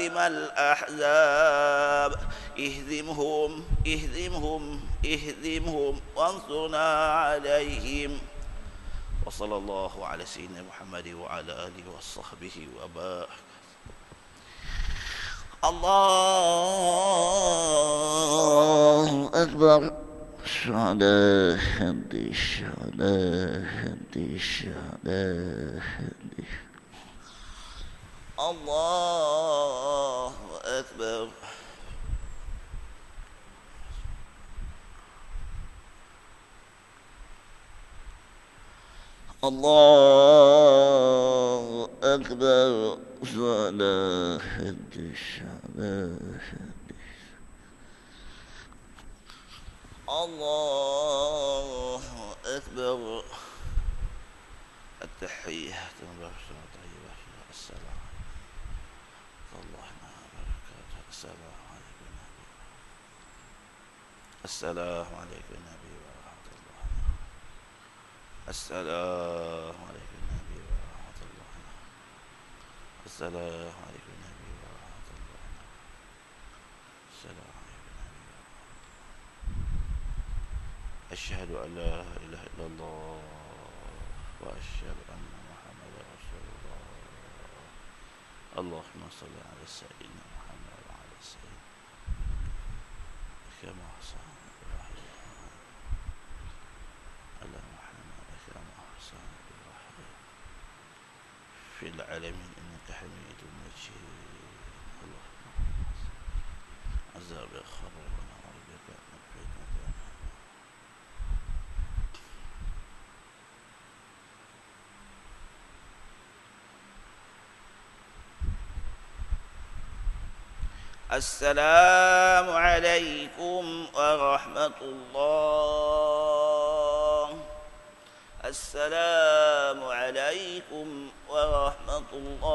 هازم الأحزاب اهزمهم وانصرنا عليهم. وصلى الله على سيدنا محمد وعلى آله وصحبه وبارك. الله أكبر. شهداء هدي شهداء هدي شهداء هدي. الله أكبر. الله أكبر. شهداء هدي شهداء هدي. الله أكبر. التحيات المباركة طيبة. السلام الله وبركاته. السلام عليكم يا نبي ورحمة الله. السلام عليكم يا نبي ورحمة الله. السلام عليكم يا نبي ورحمة الله. السلام عليكم يا نبي. أشهد أن لا إله إلا الله وأشهد أن محمدا رسول الله. اللهم صل على سيدنا محمد وعلى سيدنا كما حسن إبراهيم على محمد كما حسن إبراهيم في العالمين إنك حميد مجيد. اللهم عذاب الخبر ونعوذ بك من فتنة. السلام عليكم ورحمة الله. السلام عليكم ورحمة الله.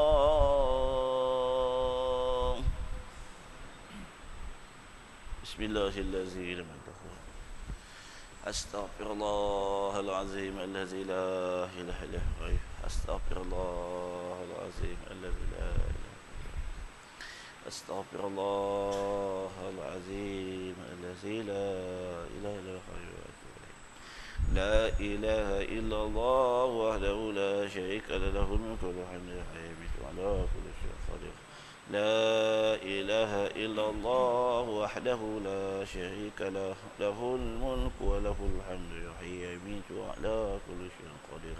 بسم الله الذي لم يدخل. أستغفر الله العظيم الذي لا إله إلا هو. أستغفر الله العظيم الذي لا إله. أستغفر الله العظيم الذي لا إله إلا هو. لا إله إلا الله وحده لا شريك له الملك وله الحمد يحيي وعلى كل شيء قدير. لا إله إلا الله وحده لا شريك له الملك وله الحمد يحيي ويميت وعلى كل شيء قدير.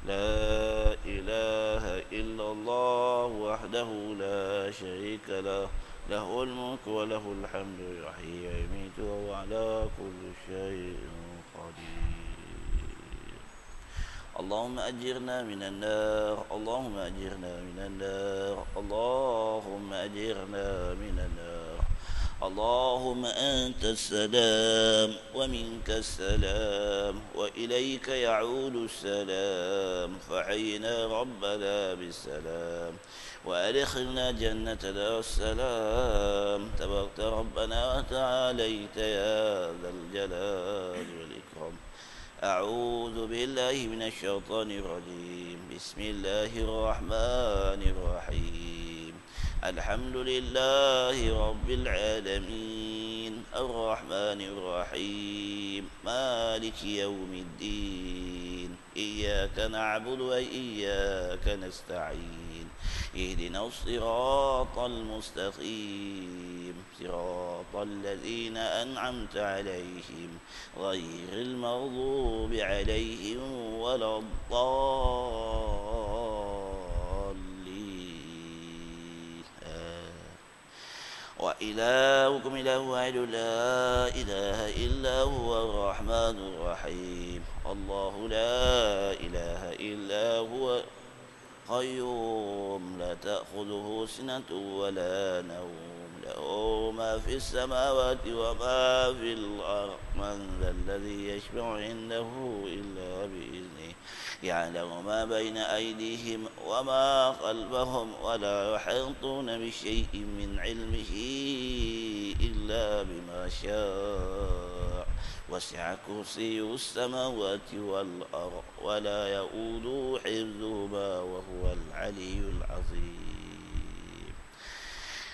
لا إله إلا الله وحده لا شريك له الملك وله الحمد يحيي ويميت وهو على كل شيء قدير. اللهم أجرنا من النار. اللهم أجرنا من النار. اللهم أجرنا من النار. اللهم أنت السلام ومنك السلام وإليك يعود السلام. فحينا ربنا بالسلام وأدخلنا جنة دار السلام. تبارك ربنا وتعاليت يا ذا الجلال والإكرام. أعوذ بالله من الشيطان الرجيم. بسم الله الرحمن الرحيم. الحمد لله رب العالمين الرحمن الرحيم مالك يوم الدين. إياك نعبد وإياك نستعين. اهدنا الصراط المستقيم صراط الذين أنعمت عليهم غير المغضوب عليهم ولا الضالين. وإلهكم إله واحد لا إله إلا هو الرحمن الرحيم. الله لا إله إلا هو قيوم لا تأخذه سنة ولا نوم له ما في السماوات وما في الأرض. من ذا الذي يشفع عنده إلا بإذنه. يعلم ما بين أيديهم وما خلفهم ولا يحيطون بشيء من علمه إلا بما شاء. وسع كرسي السماوات والأرض ولا يؤوده حفظهما وهو العلي العظيم.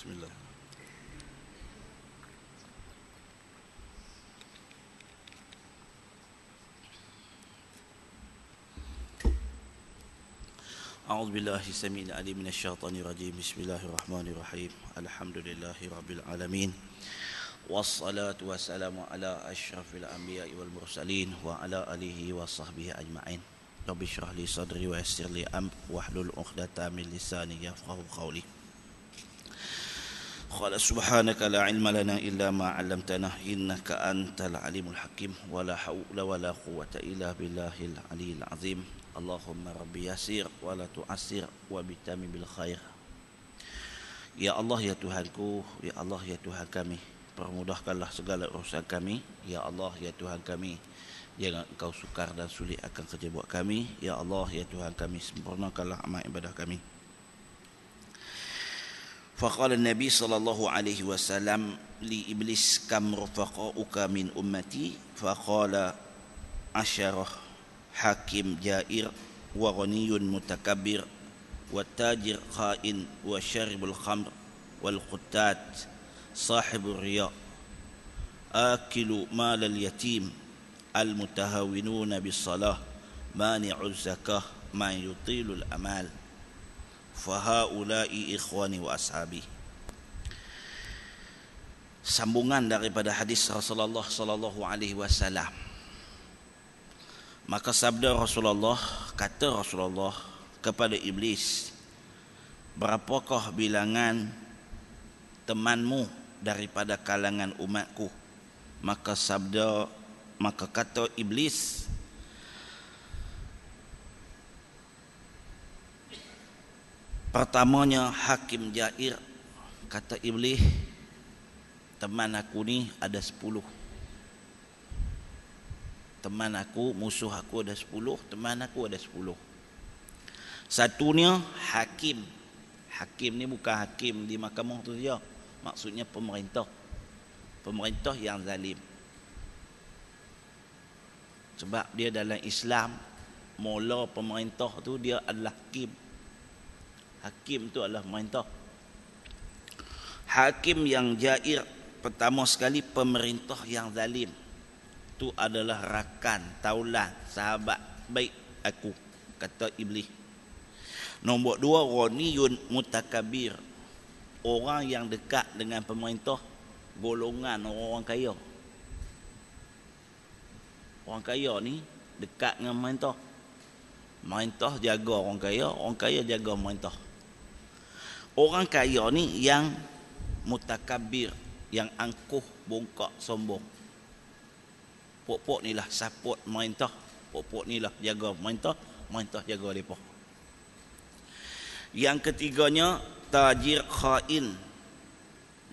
Bismillah. أعوذ بالله السميع العليم من الشيطان الرجيم. بسم الله الرحمن الرحيم. الحمد لله رب العالمين والصلاة والسلام على أشرف الأنبياء والمرسلين وعلى آله وصحبه أجمعين. رب اشرح لي صدري ويسر لي أمري واحلل عقدة من لساني يفقهوا قولي. قال سبحانك لا علم لنا إلا ما علمتنا إنك أنت العليم الحكيم ولا حول ولا قوة إلا بالله العلي العظيم. Allahumma rabbi yasir wa la tu'assir wa bitami bil khair. Ya Allah ya Tuhanku, ya Allah ya Tuhan kami, permudahkanlah segala urusan kami. Ya Allah ya Tuhan kami, jangan Engkau sukar dan sulit akan kerja buat kami. Ya Allah ya Tuhan kami, sempurnakanlah amal ibadah kami. Faqala Nabi sallallahu alaihi wasallam li iblis kam rafaqauka min ummati faqala asyarah hakim jair wa ghaniyun mutakabbir wa tajir khain wa syaribul khamr wal quttat sahibur riya akilu mal al yatim al mutahawinuna bis salah mani'uz zakah man yutilul amal fa haula'i ikhwani wa ashabi. Sambungan daripada hadis Rasulullah sallallahu alaihi wasallam. Maka sabda Rasulullah, kata Rasulullah kepada iblis, berapakah bilangan temanmu daripada kalangan umatku? Maka kata iblis, pertamanya hakim jair. Kata iblis, teman aku ni ada 10. Teman aku, musuh aku ada 10, teman aku ada 10. Satunya hakim. Hakim ni bukan hakim di mahkamah tu saja. Maksudnya pemerintah. Pemerintah yang zalim. Sebab dia dalam Islam, mula pemerintah tu dia adalah hakim. Hakim tu adalah pemerintah. Hakim yang jair, pertama sekali pemerintah yang zalim. Itu adalah rakan, taulan, sahabat baik aku, kata iblis. Nombor 2, ghaniyun mutakabir, orang yang dekat dengan pemerintah, golongan orang kaya. Orang kaya ni dekat dengan pemerintah. Pemerintah jaga orang kaya jaga pemerintah. Orang kaya ni yang mutakabir, yang angkuh, bongkak, sombong. Pok-pok ni lah support pemerintah, pok-pok ni lah jaga pemerintah, pemerintah jaga mereka. Yang ketiganya tajir khain,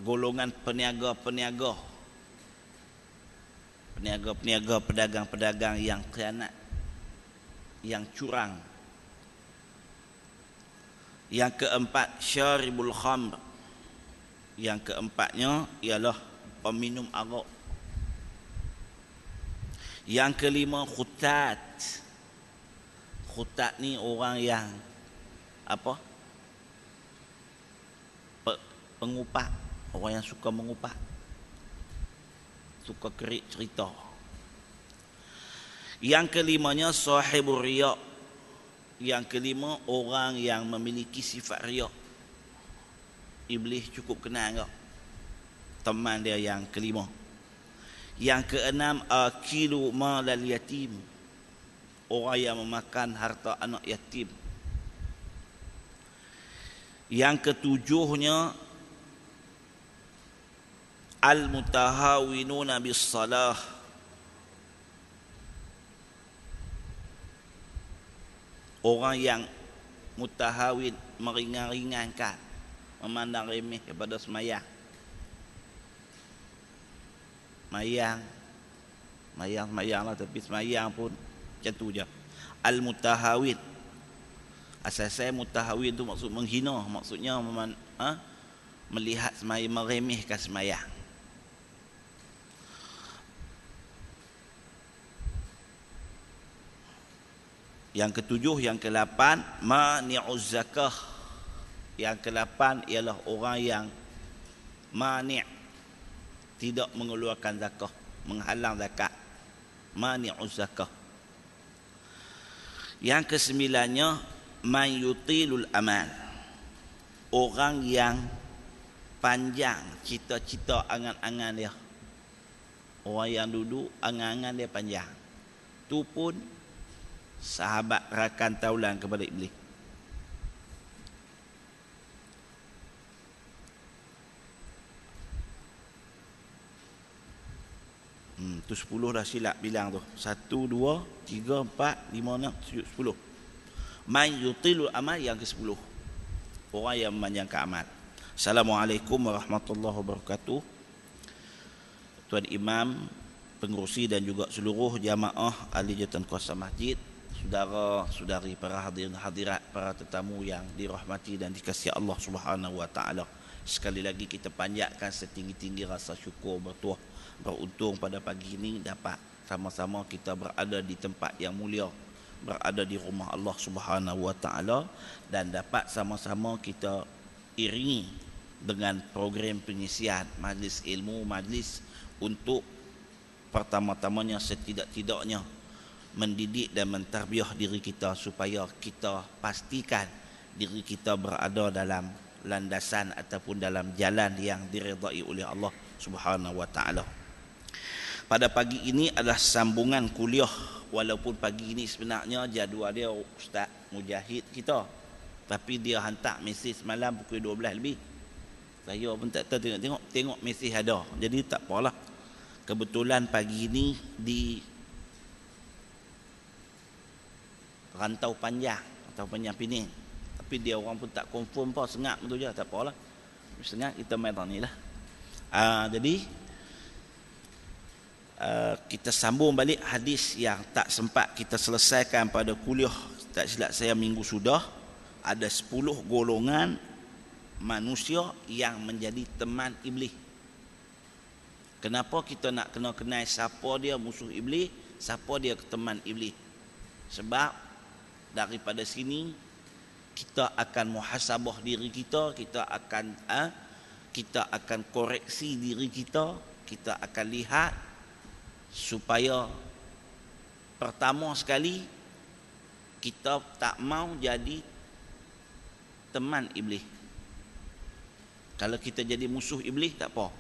golongan peniaga-peniaga, pedagang-pedagang yang khianat, yang curang. Yang keempat syaribul khamr, yang keempatnya ialah peminum arak. Yang kelima khutat. Khutat ni orang yang apa? Pengupat, orang yang suka mengupat, suka kerik cerita. Yang kelimanya sahibur riya. Yang kelima orang yang memiliki sifat riya. Iblis cukup kenal tak? Teman dia yang kelima. Yang keenam akilu malal yatim, orang yang memakan harta anak yatim. Yang ketujuhnya al mutahawinuna bis salah, orang yang mutahawin, meringan-ringankan, memandang remeh kepada semayang. Semayang lah, tapi semayang pun macam tu je. Al-mutahawin, asal-asal mutahawin tu maksud menghina, maksudnya melihat semayang, meremehkan semayang. Yang ketujuh, yang ke-8 mani'uz zakah. Yang ke-8 ialah orang yang Mani', tidak mengeluarkan zakah, menghalang zakat. Mani'uz zakah. Yang kesembilannya, man yutilul amal, orang yang panjang cita-cita angan-angan dia. Orang yang duduk angan-angan dia panjang. Tu pun sahabat rakan taulan kepada iblis. Tu 10 dah silap bilang tu. 1, 2, 3, 4, 5, 6, 7, 10. Man yutilul amal yang ke-10. Orang yang memanjangkan amal. Assalamualaikum warahmatullahi wabarakatuh. Tuan Imam, pengerusi dan juga seluruh jamaah ahli jawatan kuasa masjid, saudara-saudari, para hadirin hadirat, para tetamu yang dirahmati dan dikasihi Allah Subhanahu wa taala. Sekali lagi kita panjatkan setinggi-tinggi rasa syukur bertuah beruntung pada pagi ini dapat sama-sama kita berada di tempat yang mulia, berada di rumah Allah Subhanahu wa taala, dan dapat sama-sama kita iringi dengan program pengisian majlis ilmu, majlis untuk pertama-tamanya setidak-tidaknya mendidik dan mentarbiah diri kita supaya kita pastikan diri kita berada dalam landasan ataupun dalam jalan yang diredai oleh Allah Subhanahu wa taala. Pada pagi ini adalah sambungan kuliah, walaupun pagi ini sebenarnya jadual dia Ustaz Mujahid kita, tapi dia hantar mesej semalam pukul 12 lebih. Saya pun tak tahu, tengok mesej ada. Jadi tak apalah. Kebetulan pagi ini di Rantau Panjang atau Panjang Pining. Tapi dia orang pun tak confirm apa, sengak betul je, tak apalah. Sengak kita main ni lah. Jadi kita sambung balik hadis yang tak sempat kita selesaikan pada kuliah, tak silap saya minggu sudah. Ada 10 golongan manusia yang menjadi teman iblis. Kenapa kita nak kena kenal siapa dia musuh iblis, siapa dia teman iblis? Sebab daripada sini kita akan muhasabah diri kita, kita akan koreksi diri kita, kita akan lihat supaya pertama sekali kita tak mau jadi teman iblis. Kalau kita jadi musuh iblis tak apa.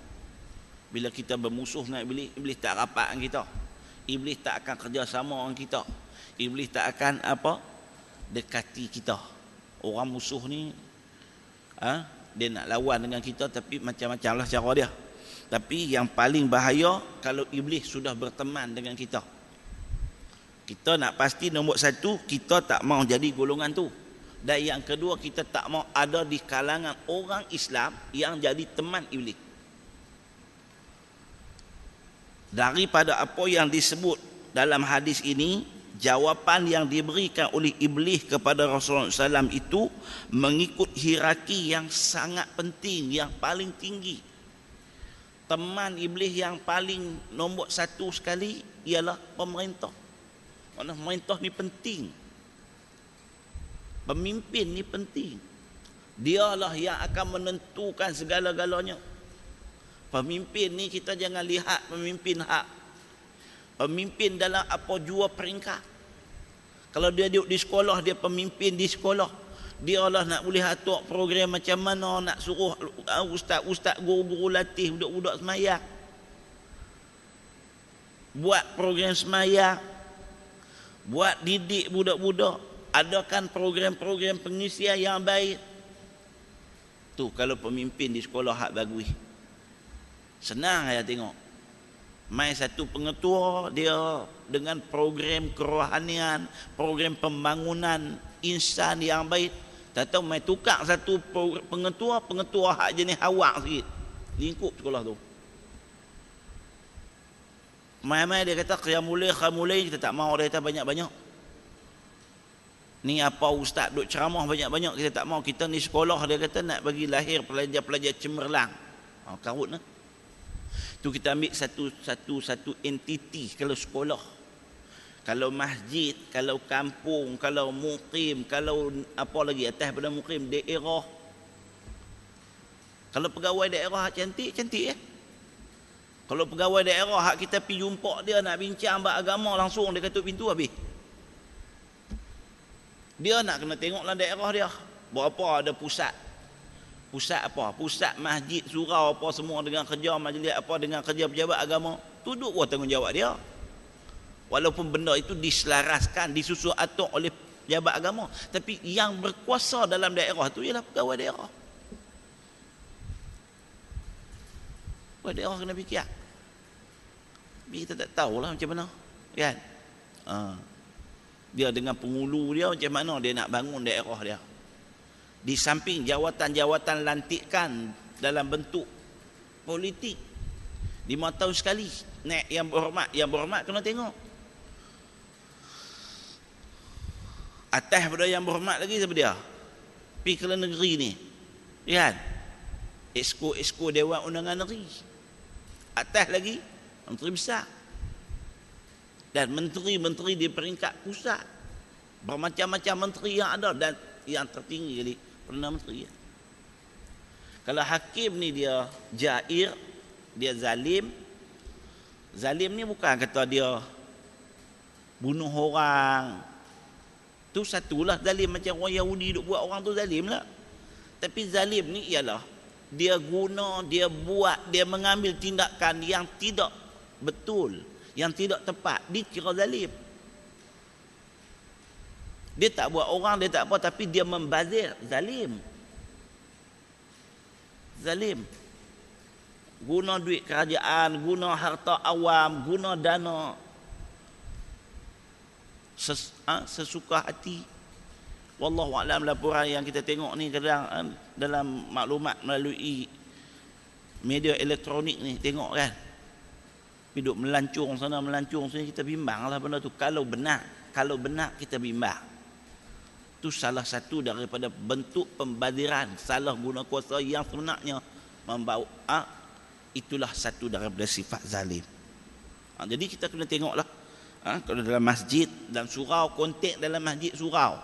Bila kita bermusuh dengan iblis, iblis tak rapat dengan kita. Iblis tak akan kerjasama dengan kita. Iblis tak akan dekati kita. Orang musuh ni dia nak lawan dengan kita, tapi macam-macam lah cara dia. Tapi yang paling bahaya kalau iblis sudah berteman dengan kita. Kita nak pasti nombor 1, kita tak mau jadi golongan tu. Dan yang kedua, kita tak mau ada di kalangan orang Islam yang jadi teman iblis. Daripada apa yang disebut dalam hadis ini, jawapan yang diberikan oleh iblis kepada Rasulullah SAW itu mengikut hierarki yang sangat penting, yang paling tinggi. Teman iblis yang paling nombor 1 sekali ialah pemerintah. Mana pemerintah ni penting. Pemimpin ni penting. Dialah yang akan menentukan segala-galanya. Pemimpin ni kita jangan lihat pemimpin pemimpin dalam apa jua peringkat. Kalau dia duduk di sekolah, dia pemimpin di sekolah. Dia lah nak boleh atur program macam mana, nak suruh ustaz-ustaz, guru-guru latih budak-budak semayang, buat program semayang, buat didik budak-budak, adakan program-program pengisian yang baik. Tu kalau pemimpin di sekolah hak bagus. Senang saya tengok. Mai satu pengetua dia dengan program kerohanian, program pembangunan insan yang baik. Tak tahu mai tukar satu pengetua hak jenis awak sikit. Lingkup sekolah tu. Mai dia kata qiyamul kita tak mau, dia kata banyak-banyak. Ni apa ustaz duk ceramah banyak-banyak, kita tak mau. Kita ni sekolah, dia kata nak bagi lahir pelajar-pelajar cemerlang. Karut lah. Tu kita ambil satu entiti. Kalau sekolah, kalau masjid, kalau kampung, kalau mukim, kalau apa lagi atas pada mukim, daerah. Kalau pegawai daerah cantik, cantik Kalau pegawai daerah hak kita pergi jumpa dia nak bincang bab agama, langsung dia ketuk pintu habis. Dia nak kena tengok dalam daerah dia. Berapa ada pusat. Pusat apa? Pusat masjid, surau apa semua dengan kerja majlis apa dengan kerja pejabat agama. Tuduk buat tanggungjawab dia. Walaupun benda itu diselaraskan, disusun atur oleh pejabat agama. Tapi yang berkuasa dalam daerah itu ialah pegawai daerah. Pegawai daerah kena fikir. Tapi kita tak tahulah macam mana. Kan? Dia dengan pengulu dia macam mana dia nak bangun daerah dia. Di samping jawatan-jawatan lantikan dalam bentuk politik 5 tahun sekali naik yang berhormat kena tengok. Atas pada yang berhormat lagi siapa dia? Pergi ke negeri ni, kan? Exco Dewan Undangan Negeri. Atas lagi menteri besar dan menteri-menteri di peringkat pusat, bermacam-macam menteri yang ada, dan yang tertinggi kali Perdana Menteri. Kalau hakim ni dia jair, dia zalim. Zalim ni bukan kata dia bunuh orang. Tu satulah zalim, macam orang Yahudi duk buat orang tu zalim lah. Tapi zalim ni ialah dia guna, dia buat, dia mengambil tindakan yang tidak betul, yang tidak tepat, dikira zalim. Dia tak buat orang, dia tak apa, tapi dia membazir, zalim. Zalim. Guna duit kerajaan, guna harta awam, guna dana sesuka hati. Wallahu a'lam. Laporan yang kita tengok ni kadang dalam maklumat melalui media elektronik ni, tengok kan, hidup melancung sana melancung sini, kita bimbang lah benda tu. Kalau benar kita bimbang. Itu salah satu daripada bentuk pembaziran, salah guna kuasa yang sebenarnya membawa itulah satu daripada sifat zalim. Jadi kita kena tengoklah kalau dalam masjid dan surau, konteks dalam masjid surau.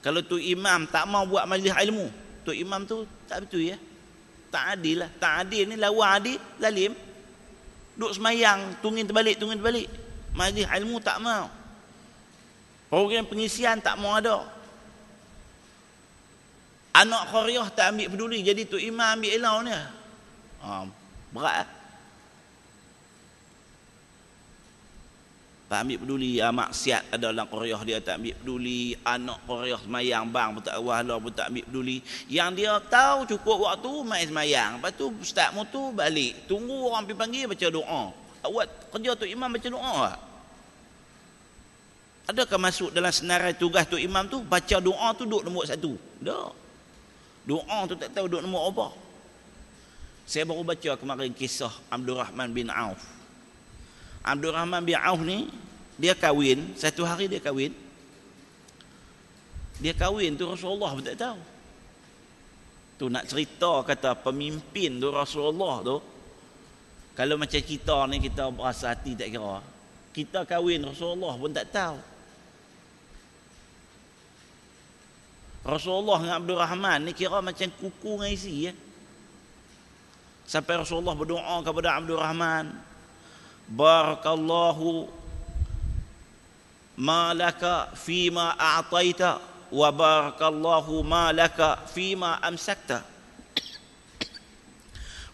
Kalau tu imam tak mau buat majlis ilmu, tu imam tu tak betul ya. Tak adil lah. Tak adil ni lawan adil, zalim. Duk semayang, tungin terbalik. Majlis ilmu tak mau. Program pengisian tak mau ada. Anak qaryah tak ambil peduli, jadi tu imam ambil elau ni. Berat. Tak ambil peduli, maksiat ada dalam qaryah dia tak ambil peduli. Anak qaryah semayang bang pun tak wahala pun tak ambil peduli. Yang dia tahu cukup waktu main semayang. Lepas tu ustaz motor balik, tunggu orang pergi panggil baca doa. Awak kerja tu imam baca doa tak? Adakah masuk dalam senarai tugas tu imam tu baca doa tu duduk nombor 1? Tak. Doa tu tak tahu duduk nombor apa. Saya baru baca kemarin kisah Abdul Rahman bin Auf. Abdul Rahman bin Auf ni dia kahwin, satu hari dia kahwin. Dia kahwin tu Rasulullah pun tak tahu. Tu nak cerita kata pemimpin tu Rasulullah tu. Kalau macam kita ni, kita berasa hati tak kira. Kita kahwin Rasulullah pun tak tahu. Rasulullah dengan Abdul Rahman ni kira macam kuku dengan isi ya. Sampai Rasulullah berdoa kepada Abdul Rahman, barakallahu ma laka fima a'taita wa barakallahu ma laka fima amsakta.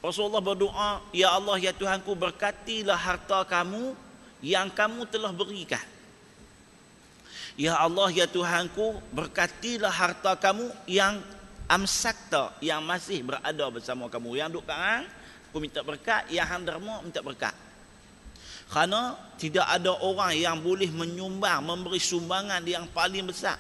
Rasulullah berdoa, ya Allah ya Tuhanku, berkatilah harta kamu yang kamu telah berikan. Ya Allah ya Tuhanku, berkatilah harta kamu yang amsakta, yang masih berada bersama kamu. Yang duduk kat aku minta berkat, yang hang derma minta berkat. Kerana tidak ada orang yang boleh menyumbang, memberi sumbangan yang paling besar.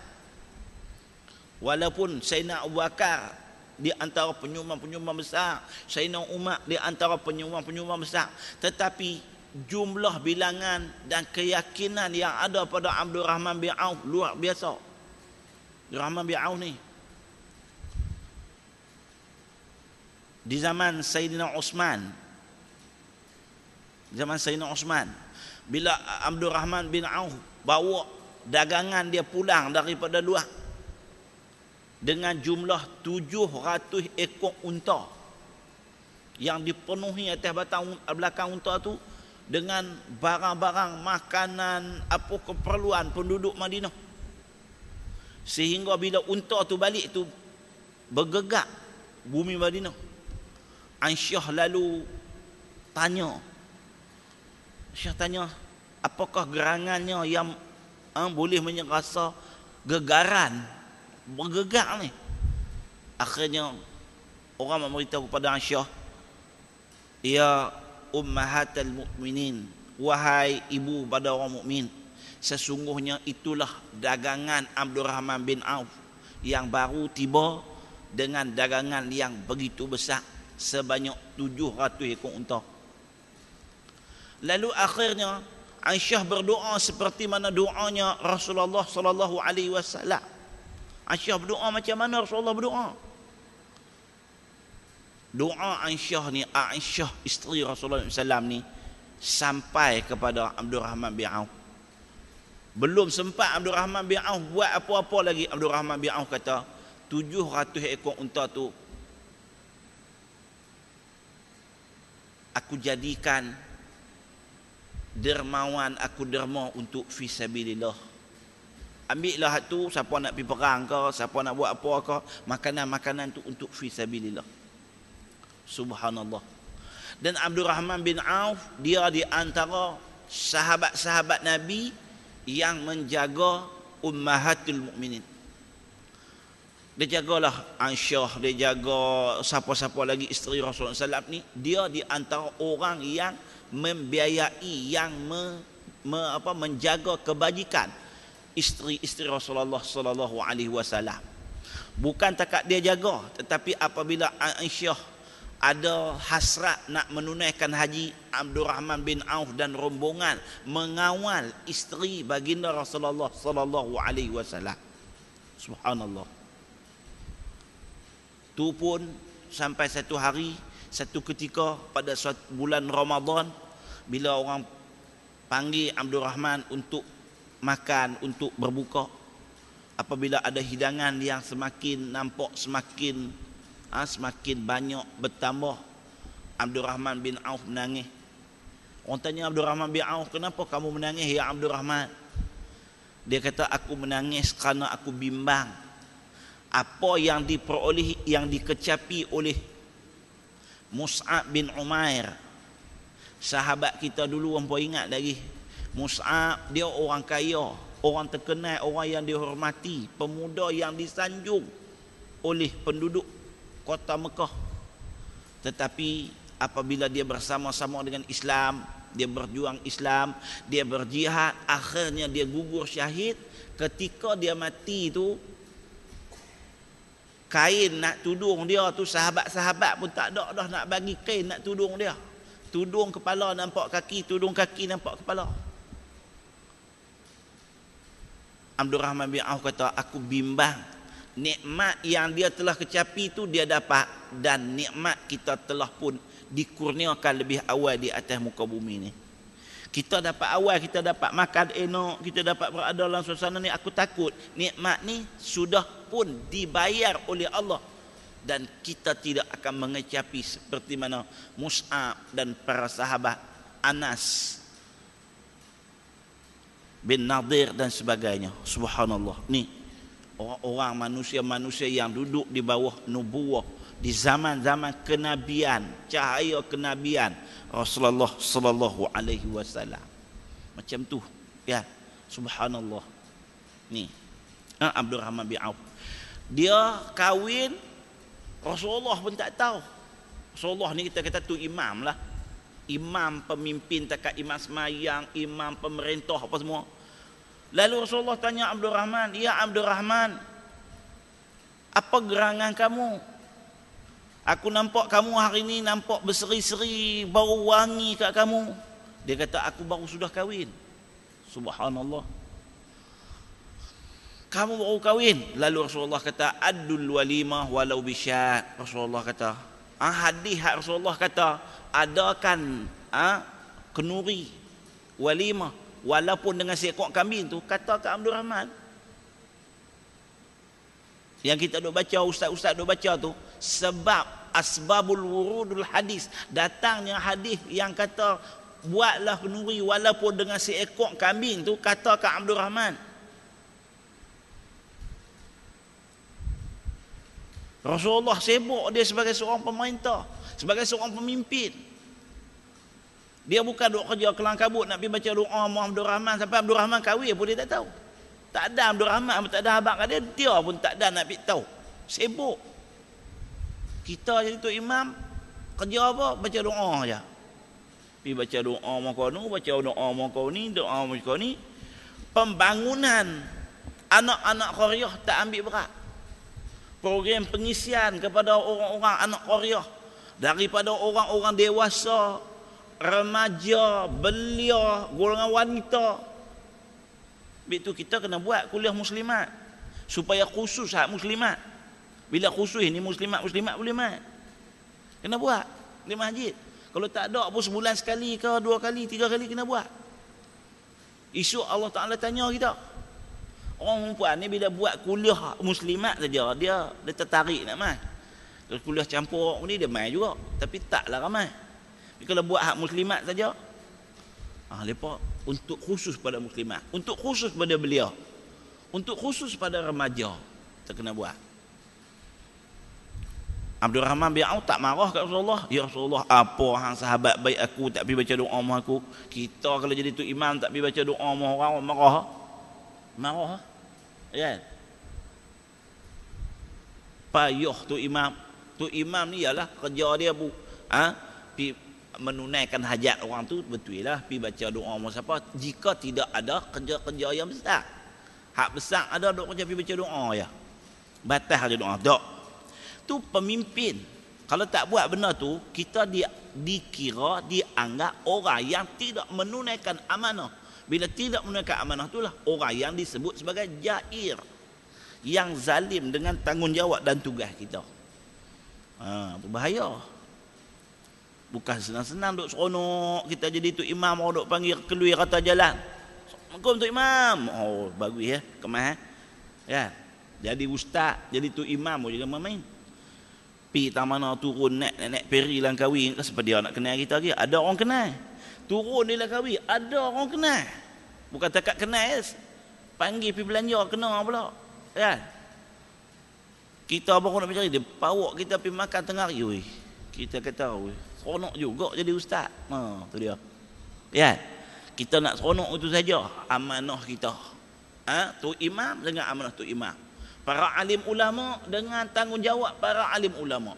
Walaupun Sayyidina Abu Bakar di antara penyumbang-penyumbang besar, Sayyidina Umar di antara penyumbang-penyumbang besar, tetapi jumlah bilangan dan keyakinan yang ada pada Abdul Rahman bin Auf luar biasa. Abdul Rahman bin Auf ni di zaman Sayyidina Uthman, bila Abdul Rahman bin Auf bawa dagangan dia pulang daripada luar dengan jumlah 700 ekor unta. yang dipenuhi atas belakang unta tu dengan barang-barang makanan, apa keperluan penduduk Madinah. Sehingga bila unta tu balik tu bergegak bumi Madinah. Aisyah lalu tanya, Aisyah tanya, apakah gerangannya yang boleh menyerasa gegaran, bergegak ni? Akhirnya orang memberitahu kepada Aisyah, ya ummahatal mukminin, wahai ibu pada orang mukmin, sesungguhnya itulah dagangan Abdurrahman bin Auf yang baru tiba dengan dagangan yang begitu besar sebanyak 700 ekor unta. Lalu akhirnya Aisyah berdoa seperti mana doanya Rasulullah sallallahu alaihi wasallam. Aisyah berdoa macam mana Rasulullah berdoa? Doa Aisyah ni, Aisyah isteri Rasulullah SAW ni, sampai kepada Abdurrahman bin Auf. Belum sempat Abdurrahman bin Auf buat apa-apa lagi, Abdurrahman bin Auf kata 700 ekor unta tu aku jadikan dermawan, aku derma untuk fisabilillah. Ambillah tu, siapa nak pergi perang ke, siapa nak buat apa ke, makanan-makanan tu untuk fisabilillah. Subhanallah. Dan Abdurrahman bin Auf, dia di antara sahabat-sahabat Nabi yang menjaga ummahatul mukminin. Dia jagalah Aisyah, dia jaga siapa-siapa lagi isteri Rasulullah SAW ni. Dia di antara orang yang membiayai, yang menjaga kebajikan isteri-isteri Rasulullah sallallahu alaihi wasallam. Bukan takat dia jaga, tetapi apabila Aisyah ada hasrat nak menunaikan haji, Abdurrahman bin Auf dan rombongan mengawal isteri baginda Rasulullah sallallahu alaihi wasallam. Subhanallah. Tu pun sampai satu hari, satu ketika pada suatu bulan Ramadan, bila orang panggil Abdurrahman untuk makan, untuk berbuka, apabila ada hidangan yang semakin nampak semakin banyak bertambah, Abdurrahman bin Auf menangis. Orang tanya Abdurrahman bin Auf, kenapa kamu menangis ya Abdurrahman? Dia kata, aku menangis kerana aku bimbang apa yang diperolehi, yang dikecapi oleh Mus'ab bin Umair, sahabat kita dulu. Hampa ingat lagi, Mus'ab dia orang kaya, orang terkenal, orang yang dihormati, pemuda yang disanjung oleh penduduk kota Mekah. Tetapi apabila dia bersama-sama dengan Islam, dia berjuang Islam, dia berjihad, akhirnya dia gugur syahid. Ketika dia mati tu, kain nak tudung dia tu, sahabat-sahabat pun tak ada dah nak bagi kain nak tudung dia. Tudung kepala nampak kaki, tudung kaki nampak kepala. Abdurrahman bin Auf kata, aku bimbang nikmat yang dia telah kecapi tu dia dapat, dan nikmat kita telah pun dikurniakan lebih awal di atas muka bumi ni. Kita dapat awal, kita dapat makan enak, kita dapat berada dalam suasana ni. Aku takut nikmat ni sudah pun dibayar oleh Allah, dan kita tidak akan mengecapi seperti mana Mus'ab dan para sahabat, Anas bin Nadir dan sebagainya. Subhanallah. Ni orang-orang manusia-manusia yang duduk di bawah nubuwah di zaman-zaman kenabian, cahaya kenabian Rasulullah sallallahu alaihi wasallam. Macam tu, ya. Subhanallah. Ni Abdurrahman bin Auf, dia kahwin, Rasulullah pun tak tahu. Rasulullah ni kita kata tu imam lah, imam pemimpin, takat imam semayang, imam pemerintah apa semua. Lalu Rasulullah tanya Abdurrahman, ya Abdurrahman, apa gerangan kamu? Aku nampak kamu hari ni nampak berseri-seri, bau wangi kat kamu. Dia kata, aku baru sudah kahwin. Subhanallah. Kamu baru kahwin. Lalu Rasulullah kata, adul walimah walau bisyat. Rasulullah kata, hadis Rasulullah kata, adakan kenuri walimah walaupun dengan seekor kambing tu. Kata ke Abdurrahman, yang kita duk baca, ustaz-ustaz duk baca tu, sebab asbabul wurudul hadis, datangnya hadis yang kata buatlah kenduri walaupun dengan seekor kambing tu, kata Kak Abdul Rahman. Rasulullah sibuk dia sebagai seorang pemerintah, sebagai seorang pemimpin. Dia bukan duk kerja kelang kabut nak pergi baca doa Abdul Rahman sampai Abdul Rahman kahwin pun dia tak tahu. Tak ada Abdul Rahman, tak ada abang dia, dia pun tak ada nak pergi tahu. Sibuk. Kita jadi tu imam, kerja apa? Baca doa je. Pergi baca doa makonu, baca doa makoni, doa makoni. Pembangunan anak-anak qaryah tak ambil berat. Program pengisian kepada orang-orang anak qaryah, daripada orang-orang dewasa, remaja, belia, golongan wanita. Itu kita kena buat kuliah muslimat supaya khusus hak muslimat. Bila khusus ni muslimat boleh mat. Kena buat di masjid. Kalau tak ada pun sebulan sekali ke 2 kali 3 kali kena buat. Esok Allah Taala tanya kita. Orang perempuan ni bila buat kuliah muslimat saja dia tertarik nak mai. Terus kuliah campur ni dia mai juga, tapi taklah ramai. Tapi kalau buat hak muslimat saja, lepas untuk khusus pada muslimat, untuk khusus pada belia, untuk khusus pada remaja, kita kena buat. Abdul Rahman bin Auf tak marah kat Rasulullah. Ya Rasulullah, apa hang sahabat baik aku tak pergi baca doa mak aku? Kita kalau jadi tu imam tak pergi baca doa mak orang, marah. Marah. Ya. Payuh tu imam. Tu imam ni ialah kerja dia pi menunaikan hajat orang tu, betul lah pi baca doa mak siapa. Jika tidak ada kerja-kerja yang besar. Hak besar ada duk kerja pi baca doa ya. Batas aja doa. Tak. Tu pemimpin. Kalau tak buat benda tu, kita dikira, dianggap orang yang tidak menunaikan amanah. Bila tidak menunaikan amanah itulah orang yang disebut sebagai jair, yang zalim dengan tanggungjawab dan tugas kita. Itu bahaya. Bukan senang-senang duk seronok kita jadi tu imam, orang duk panggil keluar kata jalan. Assalamualaikum tu imam. Oh, bagus ya, kemas ya. Jadi ustaz, jadi tu imam pun juga main. Pi tak mana turun naik peri Langkawi, sebab dia nak kenal kita lagi. Ada orang kenal. Turun di Langkawi, ada orang kenal. Bukan takat kenal, panggil pi belanja kenal pula. Kan? Kita baru nak bercakap, dia bawa kita pi makan tengah hari. Kita kata, seronok juga jadi ustaz. Tu dia. Ya. Kita nak seronok itu saja amanah kita. Tu imam dengan amanah tu imam. Para alim ulama dengan tanggungjawab para alim ulama.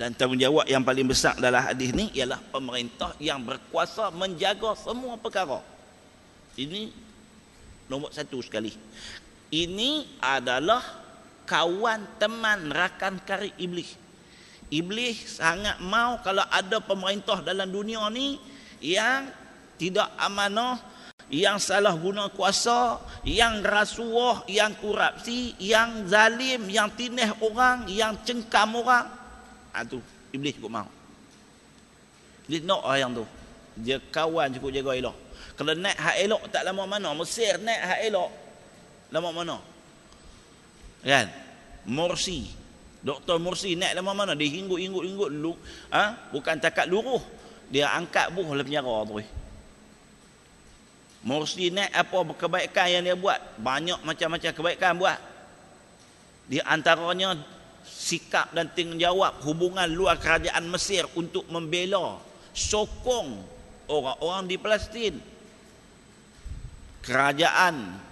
Dan tanggungjawab yang paling besar dalam hadis ni ialah pemerintah yang berkuasa menjaga semua perkara. Ini nombor 1 sekali. Ini adalah kawan, teman, rakan karib iblis. Iblis sangat mau kalau ada pemerintah dalam dunia ni yang tidak amanah, yang salah guna kuasa, yang rasuah, yang korupsi, yang zalim, yang tineh orang, yang cengkam orang. Tu iblis cukup mau. Iblis nak yang tu. Dia kawan cukup jaga elok. Kalau naik hak elok tak lama mana, Mesir naik hak elok lama mana. Kan? Morsi, Dr. Morsi naik lama mana, dia hinggut lu, bukan takat luruh, dia angkat buh dalam penjara tu. Morsi naik apa kebaikan yang dia buat, banyak macam-macam kebaikan buat. Di antaranya sikap dan tanggungjawab hubungan luar kerajaan Mesir untuk membela, sokong orang-orang di Palestin. Kerajaan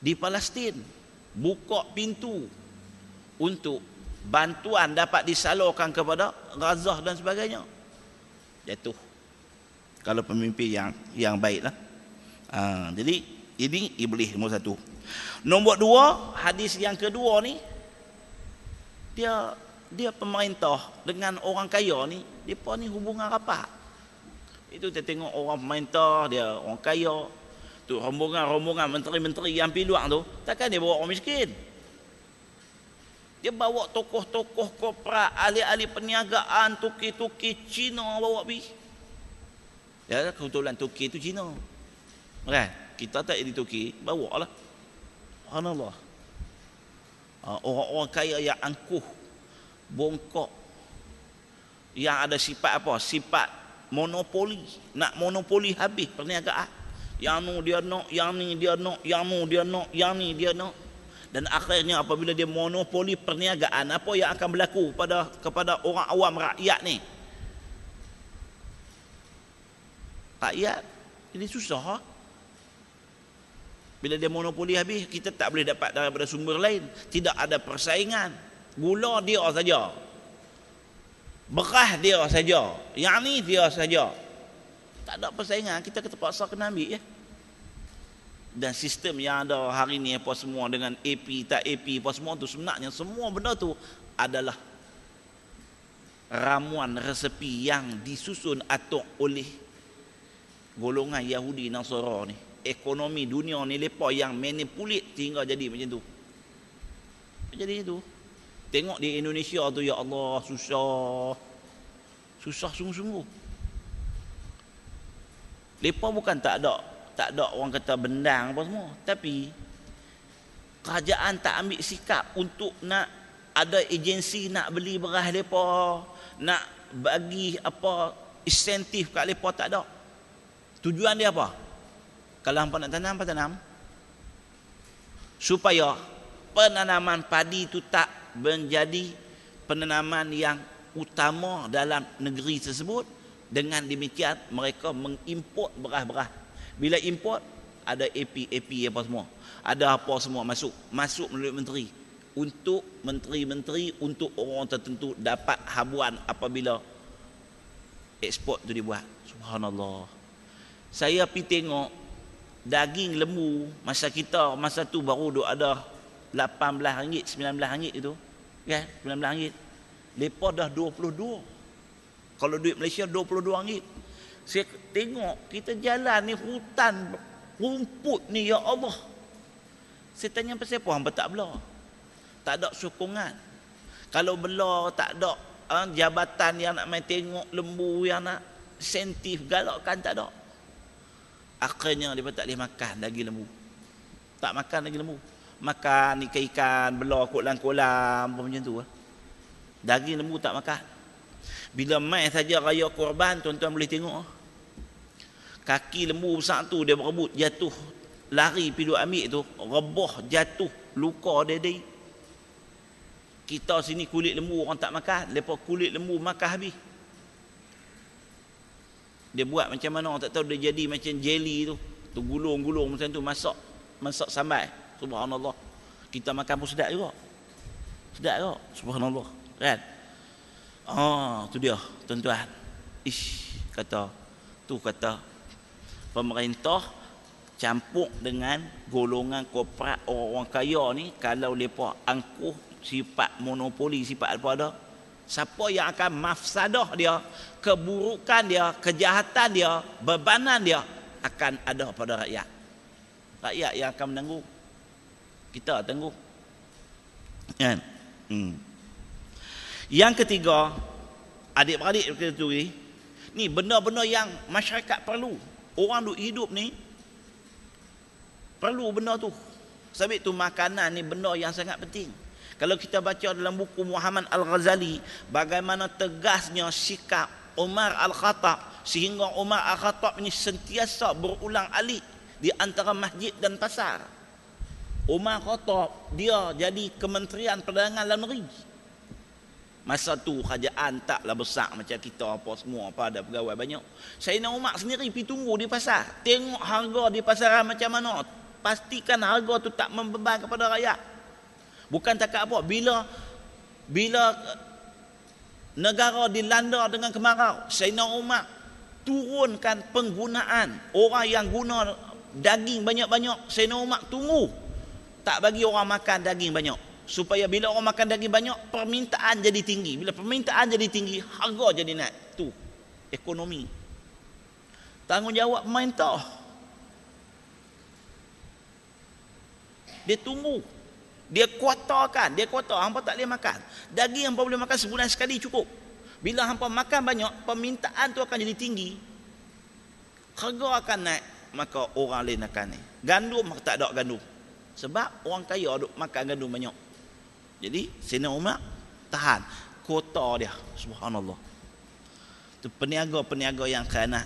di Palestin buka pintu untuk bantuan dapat disalurkan kepada Gaza dan sebagainya. Jatuh kalau pemimpin yang baiklah. Jadi ini iblis nombor 1. Nombor 2, hadis yang kedua ni, dia pemerintah dengan orang kaya ni, depa ni hubungan rapat. Itu kita tengok orang pemerintah, dia orang kaya, tu rombongan menteri-menteri yang pergi luar tu, takkan dia bawa orang miskin. Dia bawa tokoh-tokoh korporat, ahli-ahli perniagaan, tuki-tuki Cina bawa pergi. Ya, kebetulan Turki itu Cina. Kan? Kita tak jadi Turki, bawa lah. Subhanallah. Orang-orang kaya yang angkuh bongkok, yang ada sifat apa? Sifat monopoli. Nak monopoli habis perniagaan. Yang nu dia nak, yang ni dia nak, yang nu dia nak, yang ni dia nak. Dan akhirnya apabila dia monopoli perniagaan, apa yang akan berlaku kepada orang awam rakyat ni? Rakyat jadi susah. Bila dia monopoli habis, kita tak boleh dapat daripada sumber lain. Tidak ada persaingan. Gula dia saja, beras dia saja, yang ni dia saja. Tak ada persaingan, kita terpaksa kena ambil ya. Dan sistem yang ada hari ni apa semua dengan AP tak AP apa semua tu, sebenarnya semua benda tu adalah ramuan resepi yang disusun atur oleh golongan Yahudi Nasara ni. Ekonomi dunia ni lepa yang manipulate sehingga jadi macam tu. Jadi itu. Tengok di Indonesia tu, ya Allah, susah sungguh-sungguh. Lepa bukan tak ada orang kata bendang apa semua, tapi kerajaan tak ambil sikap untuk nak ada agensi nak beli beras lepa, nak bagi apa insentif kat lepa, tak ada. Tujuan dia apa? Kalau hangpa nak tanam, apa tanam? Supaya penanaman padi itu tak menjadi penanaman yang utama dalam negeri tersebut. Dengan demikian mereka mengimport beras-beras. Bila import, ada AP apa semua, ada apa semua masuk melalui menteri, untuk menteri-menteri, untuk orang tertentu dapat habuan apabila ekspor tu dibuat. Subhanallah. Saya pergi tengok daging lembu masa tu baru duk ada RM18, RM19 itu kan, RM19. Lepas dah 22. Kalau duit Malaysia RM22. Saya tengok kita jalan ni hutan rumput ni, ya Allah. Saya tanya pasal apa hangpa tak bela? Tak ada sokongan. Kalau bela tak ada jabatan yang nak main tengok lembu, yang nak insentif galakkan, tak ada. Akhirnya dia tak boleh makan daging lembu. Tak makan daging lembu. Makan ikan-ikan, bela kolam-kolam macam tu. Daging lembu tak makan. Bila mai saja raya korban, tuan-tuan boleh tengok kaki lembu besar tu dia berebut, jatuh, lari pergi duk ambil tu, rebah, jatuh, luka dedei. Kita sini kulit lembu orang tak makan, lepas kulit lembu makan habis. Dia buat macam mana tak tahu, dia jadi macam jelly tu gulung-gulung macam tu, masak sambal. Subhanallah. Kita makan pun sedap juga. Subhanallah. Kan? Tu dia tuan-tuan. Kata pemerintah campur dengan golongan korporat orang kaya ni. Kalau mereka angkuh sifat monopoli, sifat apa ada, siapa yang akan mafsadah dia, keburukan dia, kejahatan dia, bebanan dia akan ada pada rakyat. Rakyat yang akan menanggung. Kita tanggung. Kan? Yang ketiga, adik-beradik kita tu ni benda-benda yang masyarakat perlu. Orang duk hidup ni perlu benda tu. Sebab tu makanan ni benda yang sangat penting. Kalau kita baca dalam buku Muhammad Al-Ghazali, bagaimana tegasnya sikap Umar Al-Khattab, sehingga Umar Al-Khattab ini sentiasa berulang alik di antara masjid dan pasar. Umar Al-Khattab dia jadi Kementerian Perdagangan Dalam Negeri. Masa tu kerajaan taklah besar macam kita apa semua, apa ada pegawai banyak. Sayyidina Umar sendiri pergi tunggu di pasar, tengok harga di pasaran macam mana, pastikan harga tu tak membeban kepada rakyat. Bukan cakap apa, bila negara dilanda dengan kemarau, Sayyidina Umar turunkan penggunaan. Orang yang guna daging banyak-banyak, Sayyidina Umar tunggu, tak bagi orang makan daging banyak, supaya bila orang makan daging banyak, permintaan jadi tinggi. Bila permintaan jadi tinggi, harga jadi naik. Tu ekonomi. Tanggungjawab pemerintah. Dia tunggu, dia kuotakan, hangpa tak boleh makan daging, hangpa boleh makan sebulan sekali cukup. Bila hangpa makan banyak, permintaan tu akan jadi tinggi, harga akan naik, maka orang lain akan naik. Gandum tak ada gandum, sebab orang kaya duk makan gandum banyak. Jadi Sayyidina Umar tahan. kota dia. Subhanallah. Tu peniaga-peniaga yang khianat.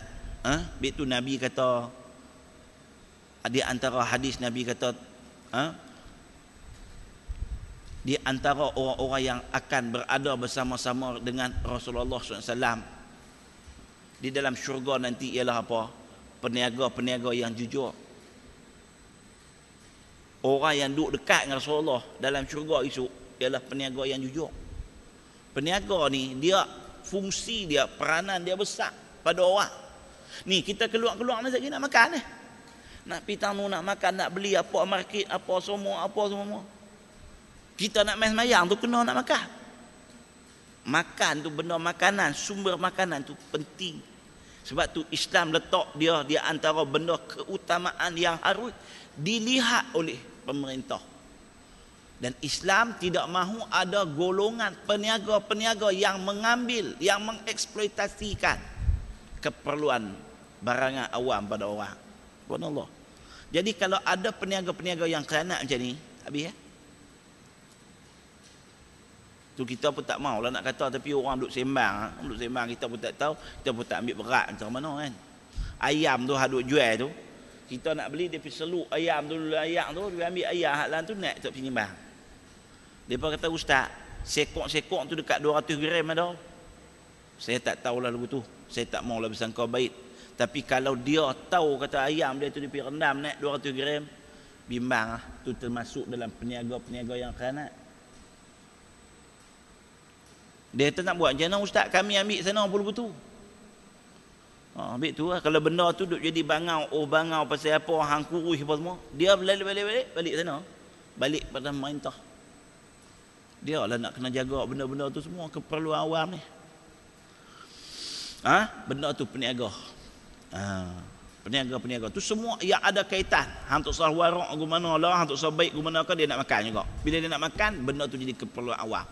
Itu Nabi kata, di antara hadis Nabi kata, di antara orang-orang yang akan berada bersama-sama dengan Rasulullah SAW di dalam syurga nanti ialah apa? Peniaga-peniaga yang jujur. Orang yang duduk dekat dengan Rasulullah dalam syurga esok ialah peniaga yang jujur. Peniaga ni dia fungsi dia, peranan dia besar pada orang. Ni kita keluar-keluar ni lagi nak makan ni. Nak pergi tanu, nak makan, nak beli apa market, apa semua. Kita nak main semayang tu kena nak makan. Makan tu benda makanan, sumber makanan tu penting. Sebab tu Islam letak dia di antara benda keutamaan yang harus dilihat oleh pemerintah. Dan Islam tidak mahu ada golongan peniaga-peniaga yang mengambil, yang mengeksploitasikan keperluan barangan awam pada orang. Subhanallah. Jadi kalau ada peniaga-peniaga yang khianat macam ni, habis ya? Tu kita pun tak mau lah nak kata, tapi orang duk sembang kita pun tak tahu, kita pun tak ambil berat macam mana kan. Ayam tu haduk jual tu, kita nak beli dia pergi seluk ayam tu, dia ambil ayam hak lan tu naik tak pergi nimbang. Depa kata, ustaz, sekok tu dekat 200 gram ada. Saya tak tahulah lagu tu. Saya tak maulah bersangka baik. Tapi kalau dia tahu kata ayam dia tu dia pergi rendam naik 200 gram, bimbang lah. Tu termasuk dalam peniaga-peniaga yang khianat. Dia kata nak buat macam mana ustaz, kami ambil sana pun betul. Ambil tu lah. Kalau benda tu duk jadi bangau pasal apa, hang kurus apa semua, dia balik sana. Balik pada pemerintah. Dia lah nak kena jaga benda-benda tu semua, keperluan awam ni. Benda tu peniaga. Peniaga-peniaga tu semua yang ada kaitan. Hang tok sah warak ke mana lah, hang tok sah baik ke mana ke, dia nak makan juga. Bila dia nak makan, benda tu jadi keperluan awam.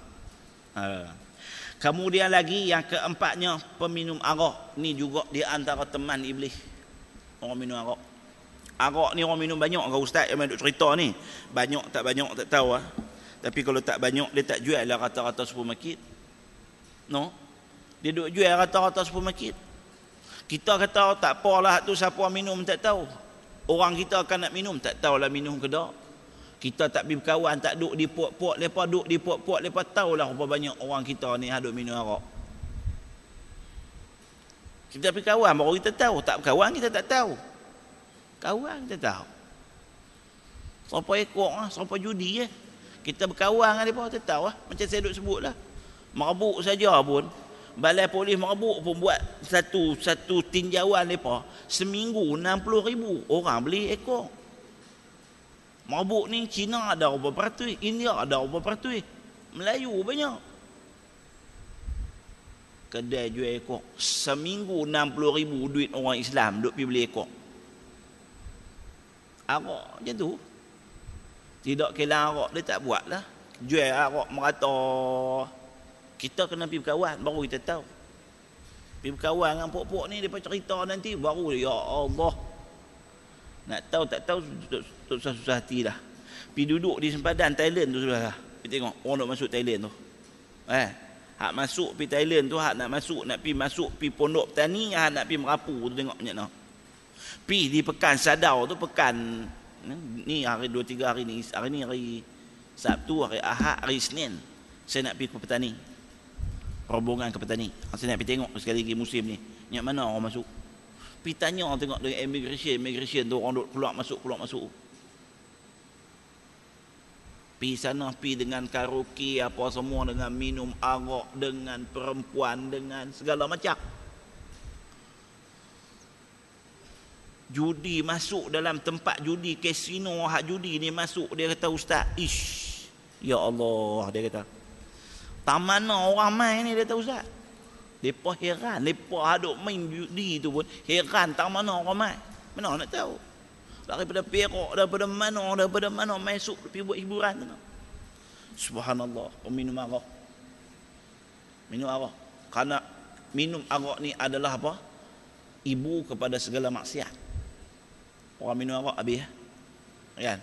Kemudian lagi yang keempatnya, peminum arak. Ni juga di antara teman iblis. Orang minum arak. Arak ni orang minum banyak ke ustaz yang duk cerita ni? Banyak tak tahu lah. Tapi kalau tak banyak, dia tak jual lah rata-rata supermarket. No? Dia duk jual rata-rata supermarket. Kita kata tak apalah tu, siapa minum tak tahu. Orang kita akan nak minum, tak tahulah minum ke tak. Kita tak pergi berkawan, tak duduk di port-port, lepas duduk di port-port, lepas tahulah berapa banyak orang kita ni duk minum arak. Kita pergi kawan baru kita tahu, tak berkawan kita tak tahu. Kawan kita tahu. Siapa ekor siapa judi kita berkawan dengan mereka, kita tahu lah. Macam saya duk sebut lah, mabuk saja pun, balai polis mabuk pun buat satu tinjauan mereka, seminggu 60,000 orang beli ekor. Mabuk ni Cina ada berapa peratus, India ada berapa peratus, Melayu banyak. Kedai jual ekor, seminggu 60,000 duit orang Islam duk pergi beli ekor. Arak macam tu. Tidak kira arak dia tak buat lah. Jual arak merata. Kita kena pergi berkawan baru kita tahu. Pergi berkawan dengan pok-pok ni, mereka cerita nanti baru ya Allah. Nak tahu tak tahu susah-susah hati dah. Pergi duduk di sempadan Thailand tu sudah lah. Pergi tengok orang nak masuk Thailand tu. Hak masuk pergi Thailand tu, hak nak masuk pergi Pondok Petani, hak nak pergi Merapu tu tengok macam mana. Pergi di Pekan Sadau tu, pekan ni hari 2-3 hari ni. Hari ni hari Sabtu, hari Ahad, hari Isnin. Saya nak pergi ke Petani. Rombongan ke Petani. Saya nak pergi tengok sekali lagi musim ni. Yang mana orang masuk. Pergi tanya tengok dengan immigration tu, orang duk keluar masuk. Pergi sana, pergi dengan karaoke apa semua, dengan minum arak, dengan perempuan, dengan segala macam. Judi masuk dalam tempat judi, kasino hak judi ni masuk, dia kata ustaz, ya Allah, dia kata tak mana orang main ni, dia kata ustaz. Mereka heran, mereka haduk main judi tu pun heran tak mana orang main. Mana nak tahu, daripada Perak, daripada mana masuk pergi buat hiburan tu. Subhanallah, peminum arak. Minum arak. Kerana minum arak ni adalah apa? Ibu kepada segala maksiat. Orang minum arak habis kan?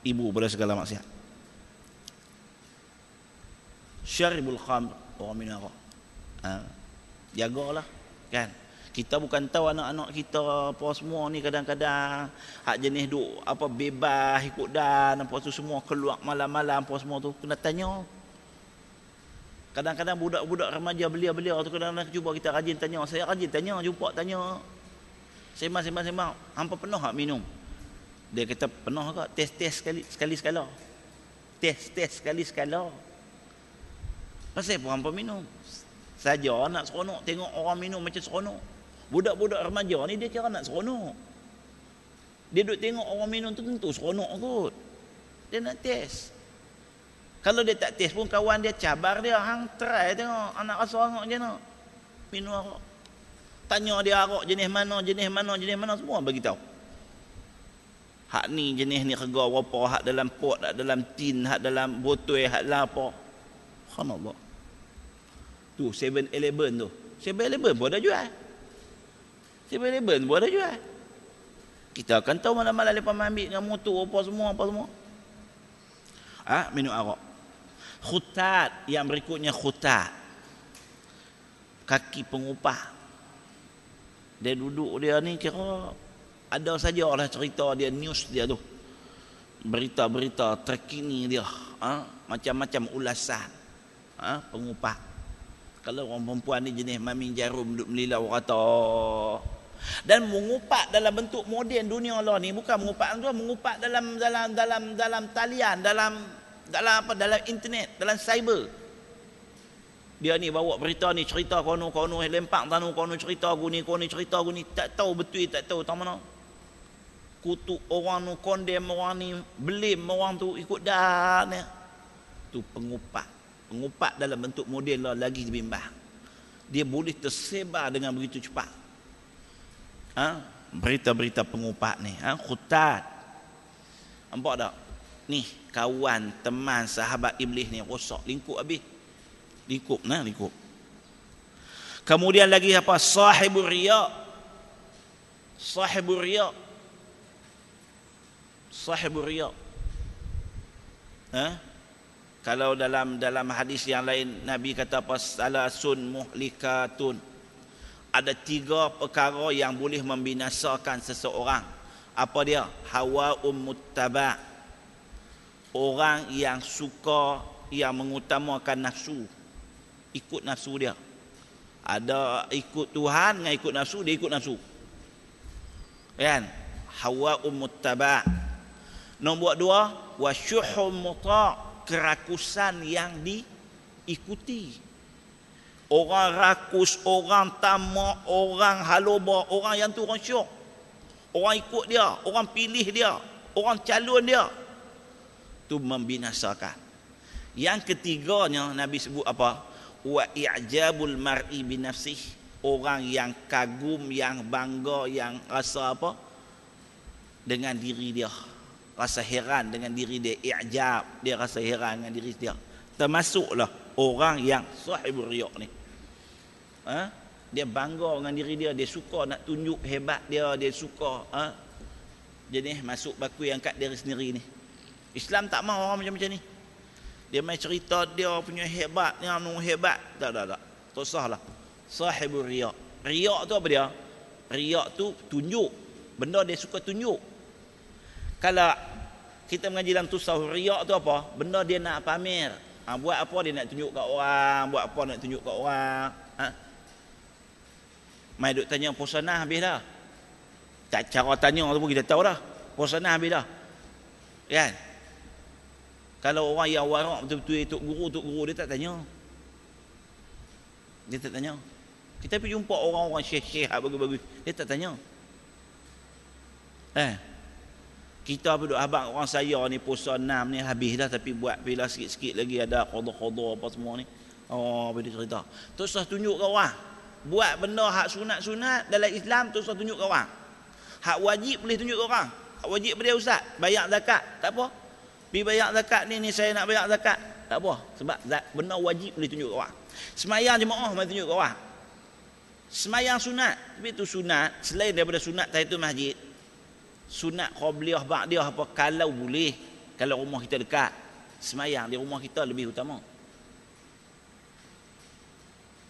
Ibu pada segala maksiat. Syaribul khamr, orang minum arak. Jagalah kan. Kita bukan tahu anak-anak kita apa semua ni kadang-kadang hak jenis duk apa bebas ikut dan apa tu semua keluar malam-malam apa semua tu kena tanya. Kadang-kadang budak-budak remaja belia-belia tu kadang-kadang cuba kita rajin tanya. Saya rajin tanya, jumpa tanya. Sembang, hampa pernah tak minum? Dia kata pernah ke? Test sekali sekala. Test sekali sekala. Pasal apa hampa minum? Saja nak seronok tengok orang minum macam seronok. Budak-budak remaja ni dia cara nak seronok. Dia duk tengok orang minum tu tentu seronok kot. Dia nak test. Kalau dia tak test pun kawan dia cabar dia, hang try tengok anak rasa arak je nak minum arak. Tanya dia arak jenis mana semua bagi tahu. Hak ni jenis ni harga berapa, hak dalam pot, hak dalam tin, hak dalam botol, hak dalam apa. Subhanallah. Tu 7-Eleven tu. 7-Eleven pun ada jual. 7-Eleven pun ada jual. Kita akan tahu malam-malam lepas ambil dengan motor apa semua. Minum arak. Khutat, yang berikutnya khutat. Kaki pengupah. Dia duduk dia ni kira ada sajalah cerita dia, news dia tu. Berita-berita terkini dia. Macam-macam ulasan. Pengupah. Kalau orang perempuan ni jenis maming jarum duduk melilau kata. Dan mengupak dalam bentuk moden dunia lah ni bukan mengupak tu, mengupak dalam talian, dalam internet, dalam cyber. Dia ni bawa berita ni, cerita kono lempak tanu kono cerita guni tak tahu betul tak tahu tak mana. Kutuk orang nu, condemn orang ni, blame orang tu ikut dah ni. Tu pengupak dalam bentuk moden lah lagi bimbang. Dia boleh tersebar dengan begitu cepat. Berita-berita pengupak ni, khutat. Nampak tak? Ni kawan, teman, sahabat iblis ni rosak, lingkup habis. Lingkup. Kemudian lagi apa? Sahibur riya. Kalau dalam hadis yang lain Nabi kata apa? Salasun muhlikatun. Ada 3 perkara yang boleh membinasakan seseorang. Apa dia? Hawa muttaba. Orang yang suka, yang mengutamakan nafsu. Ikut nafsu dia. Ada ikut Tuhan dengan ikut nafsu, dia ikut nafsu. Kan? Hawa muttaba. Nombor 2, wasyuhum muta', kerakusan yang diikuti. Orang rakus, orang tamak, orang haloba, orang yang tu orang syuk. Orang ikut dia, orang pilih dia, orang calon dia. Tu membinasakan. Yang ketiganya Nabi sebut apa? Wa i'jabul mar'i binafsih. Orang yang kagum, yang bangga, yang rasa apa? Dengan diri dia. Rasa heran dengan diri dia. I'jab. Dia rasa heran dengan diri dia. Termasuklah orang yang sahibul riya' ni. Dia bangga dengan diri dia. Dia suka nak tunjuk hebat dia. Dia suka jenis masuk baku yang kat diri sendiri ni. Islam tak mahu orang macam-macam ni. Dia main cerita dia punya hebat, yang hebat. Tak. Tak sah lah. Sahibul riya'. Riya' tu apa dia? Riya' tu tunjuk. Benda dia suka tunjuk. Kalau kita mengaji dalam tasawuf, riya' tu apa? Benda dia nak pamer. Buat apa dia nak tunjuk kat orang, buat apa nak tunjuk kat orang. Mai duk tanya pusanah habis dah. Tak cara tanya tu pun kita tahu dah. Pusanah habis dah. Kan? Kalau orang yang warak betul-betul tok guru dia tak tanya. Dia tak tanya. Kita pergi jumpa orang-orang syekh-syekh bagus-bagus, dia tak tanya. Kita duduk abang orang saya ni puasa 6 ni habis dah, tapi buat bila sikit-sikit lagi ada qada-qada apa semua ni. Bila cerita. Tu susah tunjuk ke orang. Buat benda hak sunat-sunat dalam Islam tu susah tunjuk ke orang. Hak wajib boleh tunjuk ke orang. Hak wajib pada ustaz, bayar zakat, tak apa. Pergi bayar zakat ni saya nak bayar zakat, tak apa. Sebab benda wajib boleh tunjuk ke orang. Semayang jemaah boleh tunjuk ke orang. Semayang sunat, tapi tu sunat selain daripada sunat tahiyatul masjid. Sunat qabliyah ba'diyah apa kalau boleh, kalau rumah kita dekat, semayang di rumah kita lebih utama.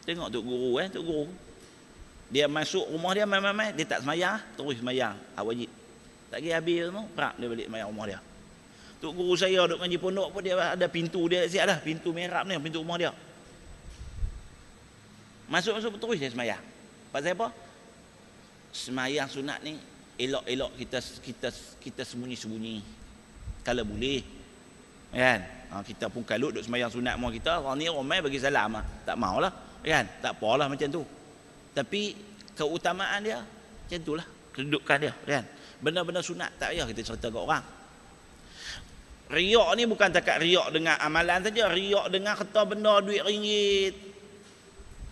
Tengok tok guru tok guru. Dia masuk rumah dia mai-mai dia tak semayang, terus semayang wajib. Tak kira habis semua, perak dia balik semayang rumah dia. Tok guru saya duk ngaji pondok pun dia ada pintu dia siap dah, pintu merah ni, pintu rumah dia. Masuk terus dia semayang. Pasal apa? Semayang sunat ni elok-elok kita sembunyi-sembunyi. Kalau boleh. Kan? Kita pun kalut duk semayang sunat rumah kita, orang ni ramai bagi salam tak maulah, kan? Tak apalah macam tu. Tapi keutamaan dia macam itulah, kedudukan dia, kan? Benda-benda sunat tak payah kita cerita kat orang. Riak ni bukan takat riak dengan amalan saja, riak dengan harta benda duit ringgit.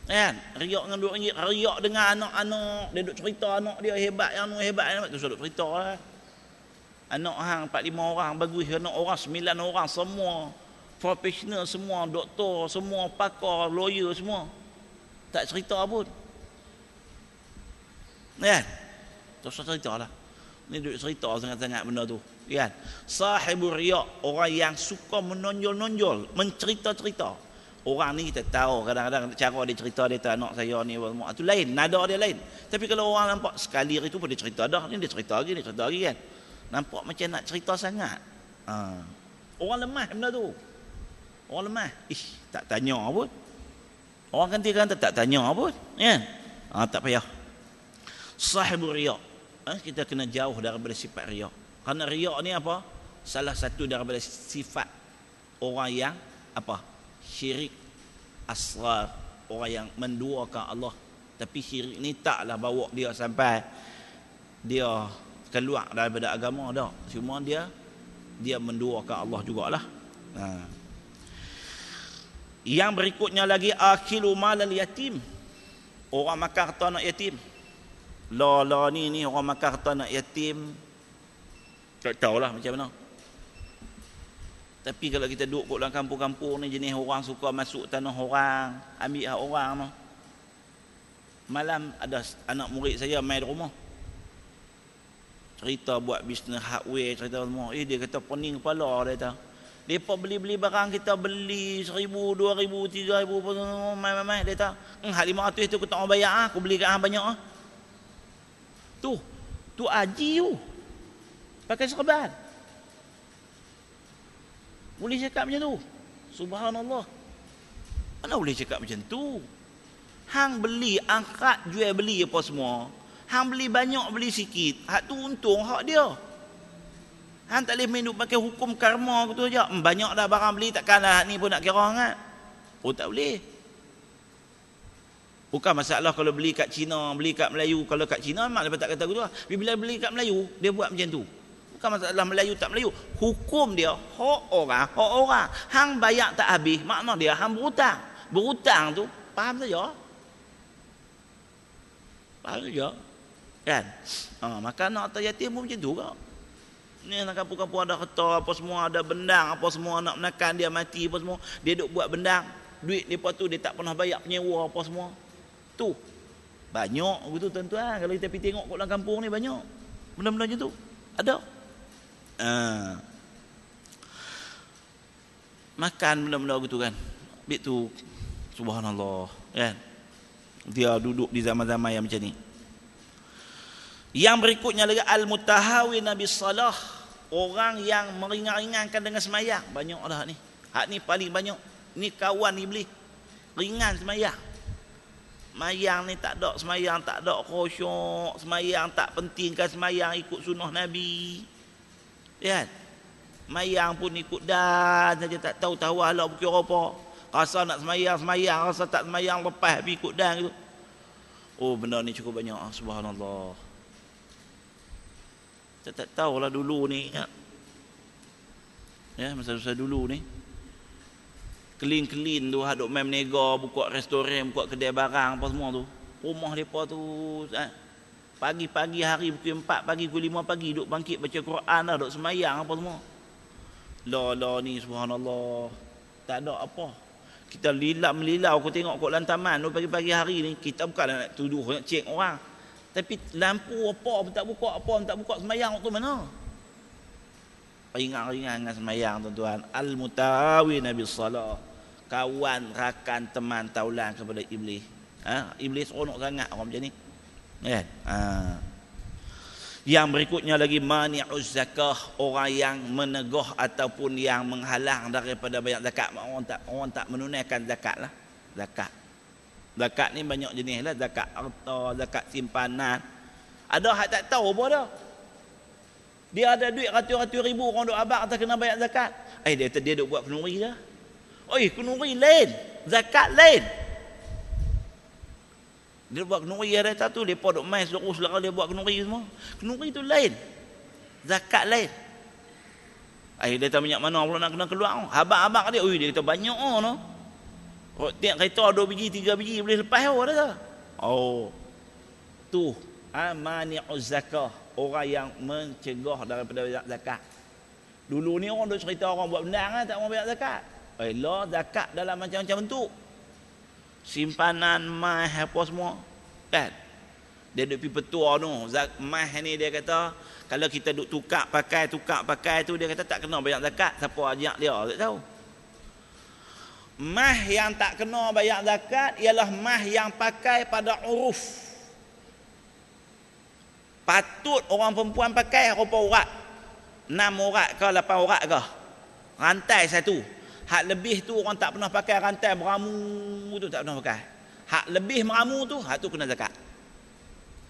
Kan? Riak dengan duit ringgit, riak dengan anak-anak, dia duk cerita anak dia hebat, yang hebat tu duk cerita lah. Anak hang 4-5 orang bagus, anak orang 9 orang semua profesional, semua doktor, semua pakar, lawyer semua. Tak cerita pun. Kan? Tak cerita lah. Ni duk cerita sangat-sangat benda tu. Kan? Sahibul riak, orang yang suka menonjol-nonjol, mencerita-cerita. Orang ni kita tahu kadang-kadang cara dia cerita, dia tahu anak saya ni tu lain, nada dia lain. Tapi kalau orang nampak sekali itu pun dia cerita dah, ni dia cerita lagi kan. Nampak macam nak cerita sangat. Orang lemah benda tu. Orang lemah. Tak tanya pun. Orang kan tak tanya pun. Kan? Tak payah. Sahibul riak. Kita kena jauh daripada sifat riak. Kerana riak ni apa? Salah satu daripada sifat orang yang apa? Syirik asrar. Orang yang menduakan Allah. Tapi syirik ni taklah bawa dia sampai dia keluar daripada agama dah. Cuma dia menduakan Allah jugalah. Yang berikutnya lagi akilu malal yatim. Orang makan harta anak yatim. La ni orang makan harta anak yatim. Tak tahulah macam mana. Tapi kalau kita duduk kat dalam kampung-kampung ni, jenis orang suka masuk tanah orang, ambil hak orang tu. Malam ada anak murid saya main di rumah. Cerita buat bisnes hardware, cerita semua. Dia kata pening kepala dia kata. Depa beli barang kita beli 1,000, 2,000, 3,000 mai dia kata. Hak 500 tu aku tak mau bayar aku beli kat hang banyak Tu haji tu. Pakai serban. Boleh cakap macam tu? Subhanallah. Mana boleh cakap macam tu? Hang beli, angkat, jual beli apa semua. Hang beli banyak, beli sikit. Hak tu untung hak dia. Hang tak boleh main duk pakai hukum karma gitu aja. Banyak dah barang beli, takkanlah ni pun nak kira sangat. Tak boleh. Bukan masalah kalau beli kat Cina, beli kat Melayu. Kalau kat Cina memang dia tak kata gitu lah. Bila beli kat Melayu, dia buat macam tu. Bukan masalah Melayu tak Melayu. Hukum dia hak orang. Hang bayar tak habis, makna dia hang berhutang. Berhutang tu faham saja. Faham saja. Kan? Maka anak atas yatim pun macam tu kak. Ni anak kampung-kampung ada harta apa semua, ada bendang apa semua, anak menakan dia mati apa semua, dia duk buat bendang. Duit depa tu dia tak pernah bayar penyewa apa semua. Tu banyak gitu tuan-tuan. Kalau kita pergi tengok kat dalam kampung ni banyak benda-benda macam tu. Ada. Makan benda-benda gitu kan. Bit tu subhanallah kan. Dia duduk di zaman-zaman yang macam ni. Yang berikutnya lagi al-mutahawin bis salah. Orang yang meringan-ringankan dengan semayang. Banyak dah ni. Hak ni paling banyak. Ni kawan iblis. Ringan semayang. Semayang ni tak ada semayang, tak ada khusyuk. Semayang tak pentingkan semayang ikut sunnah Nabi. Kan? Semayang pun ikut dan saja, tak tahu Allah berkira apa. Rasa nak semayang, rasa tak semayang lepas pergi ikut dan gitu. Benda ni cukup banyak. Subhanallah. Kita tak tahulah dulu ni. Ya, masa-masa dulu ni. Kelin-kelin tu haduk main menega, buka restoran, buka kedai barang apa semua tu. Rumah depa tu pagi-pagi hari pukul 4 pagi, pukul 5 pagi duk bangkit baca Quran dah, duk semayang apa semua. La ni subhanallah. Tak ada apa. Kita melilau aku tengok kat dalam taman tu pagi-pagi hari ni, kita bukanlah nak tuduh nak cek orang. Tapi lampu apa pun tak buka, semayang waktu mana? Ringan-ringan dengan semayang tuan-tuan. Al-mutawin bis salah. kawan, rakan, teman, taulan kepada iblis. Iblis seronok sangat orang macam ni. Kan? Yang berikutnya lagi mani'uz zakah, orang yang menegah ataupun yang menghalang daripada bayar zakat. Orang tak menunaikan zakat lah. Zakat ni banyak jenis lah. Zakat harta, zakat simpanan. Ada hak tak tahu apa dah. Dia ada duit ratus-ratus ribu, orang duk abang tak kena bayar zakat. Dia duk buat kenuri dah. Kenuri lain, zakat lain. Dia buat kenuri ada satu, depa duk main seluruh selera dia buat kenuri semua. Kenuri tu lain. Zakat lain. Dia tak banyak mana pula nak kena keluar. Abang-abang dia, dia kata banyak no. Tiap kereta 2 biji, 3 biji boleh lepas dah. Tu mani'uz zakah, orang yang mencegah daripada bayar zakat. Dulu ni orang duk cerita orang buat benda tak mau bayar zakat. Zakat dalam macam-macam bentuk. Simpanan, mah apa semua. Kan? Dia duk pergi petua tu. Mah ni dia kata kalau kita duk tukar pakai tu dia kata tak kena bayar zakat. Siapa ajak dia tak tahu. Mah yang tak kena bayar zakat ialah mah yang pakai pada uruf. Patut orang perempuan pakai rupa urat. 6 urat ke 8 urat ke. Rantai satu. Hak lebih tu orang tak pernah pakai rantai beramu tu tak pernah pakai. Hak lebih meramu tu, hak tu kena zakat.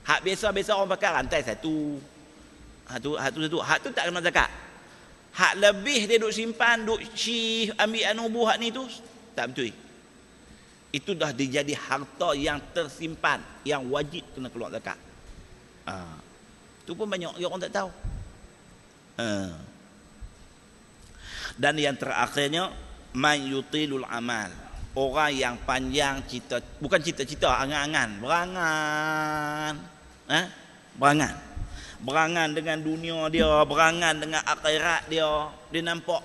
Hak biasa-biasa orang pakai rantai satu. Hak tu tak kena zakat. Hak lebih dia duk simpan, duk ambil anubuh hak ni tu, tak betul. Itu dah dijadi harta yang tersimpan, yang wajib kena keluar zakat. Tu pun banyak orang tak tahu. Dan yang terakhirnya man yutilul amal, orang yang panjang bukan cita-cita, angan-angan, berangan dengan dunia dia, berangan dengan akhirat dia. Dia nampak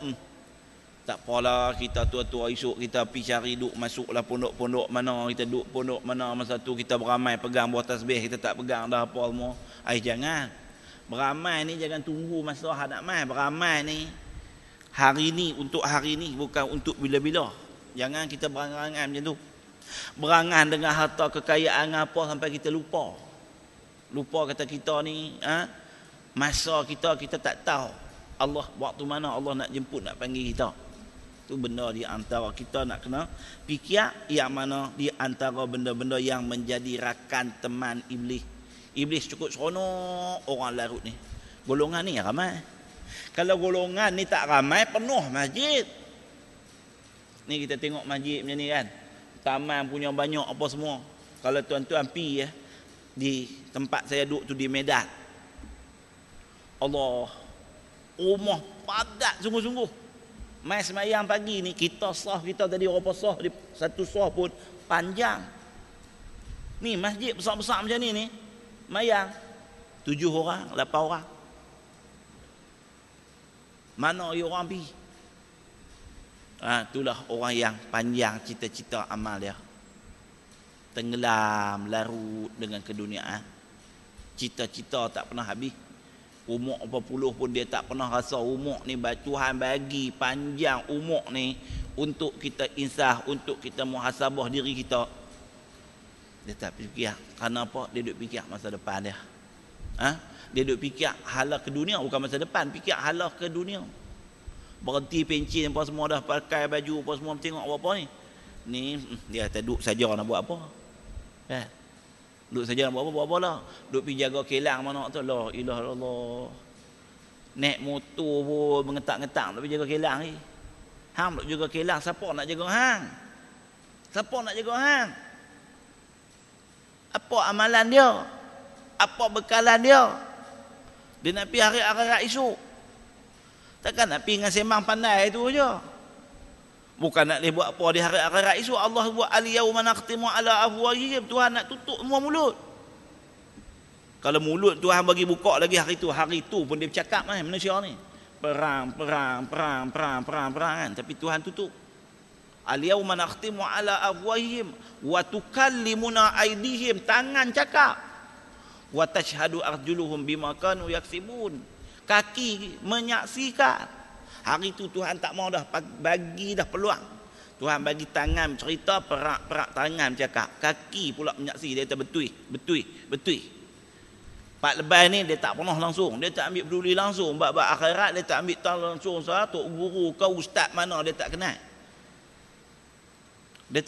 tak apalah, kita tua-tua esok kita pergi cari duk masuklah pondok-pondok mana, kita duk pondok mana, masa tu kita beramai pegang buah tasbih, kita tak pegang dah apa semua. Jangan beramai ni, jangan tunggu masa nak mai. Beramai ni hari ni, untuk hari ni, bukan untuk bila-bila. Jangan kita berangan macam tu. Berangan dengan harta kekayaan apa sampai kita lupa kata kita ni masa kita tak tahu Allah waktu mana Allah nak jemput, nak panggil kita. Tu benda di antara kita nak kena fikir, yang mana di antara benda-benda yang menjadi rakan teman iblis. Iblis cukup seronok orang larut ni. Golongan ni ramai. Kalau golongan ni tak ramai, penuh masjid. Ni kita tengok masjid macam ni kan. Taman punya banyak apa semua. Kalau tuan-tuan pergi di tempat saya duduk tu di Medan. Allah, rumah padat sungguh-sungguh. Mai semayang pagi ni, kita tadi berapa sah, satu sah pun panjang. Ni masjid besar-besar macam ni mayang 7 orang, 8 orang. Mana orang pergi? Itulah orang yang panjang cita-cita amal dia. Tenggelam, larut dengan keduniaan. Cita-cita tak pernah habis. Umur berapa puluh pun dia tak pernah rasa umur ni Tuhan bagi panjang umur ni untuk kita insaf, untuk kita muhasabah diri kita. Dia tak fikir. Kenapa? Dia duk fikir masa depan dia. Dia duk fikir hala ke dunia, bukan masa depan, fikir hala ke dunia. Berhenti pencin apa semua dah, pakai baju apa semua, tengok apa ni. Ni dia tak duduk saja nak buat apa. Kan? Duduk saja nak buat apa lah. Duduk pergi jaga kilang mana tu, la ilaha illallah. Naik motor pun mengetak-ngetak nak pergi jaga kilang ni. Hang nak jaga kilang, siapa nak jaga hang? Siapa nak jaga hang? Apa amalan dia? Apa bekalan dia? Dia nak pergi hari-hari esok. Takkan nak pergi dengan sembang pandai itu aja. Bukan nak buat apa di hari-hari esok. Allah buat al-yawma nakhtimu ala afwahihim. Tuhan nak tutup semua mulut. Kalau mulut Tuhan bagi buka lagi hari tu pun dia bercakap manusia ni. Perang kan. Tapi Tuhan tutup. Al-yawma nakhtimu ala afwahihim wa tukallimuna aydihim, tangan cakap. Wa tashhadu arjuluhum bima kanu yaksibun, kaki menyaksikan. Hari itu Tuhan tak mau dah bagi dah peluang. Tuhan bagi tangan cerita, perak tangan bercakap, kaki pula menyaksi. Dia kata betul. Pak lepas ni dia tak pernah langsung, dia tak ambil peduli langsung. Bab akhirat dia tak ambil tahu langsung. Tok guru kau ustaz mana dia tak kenal. Dia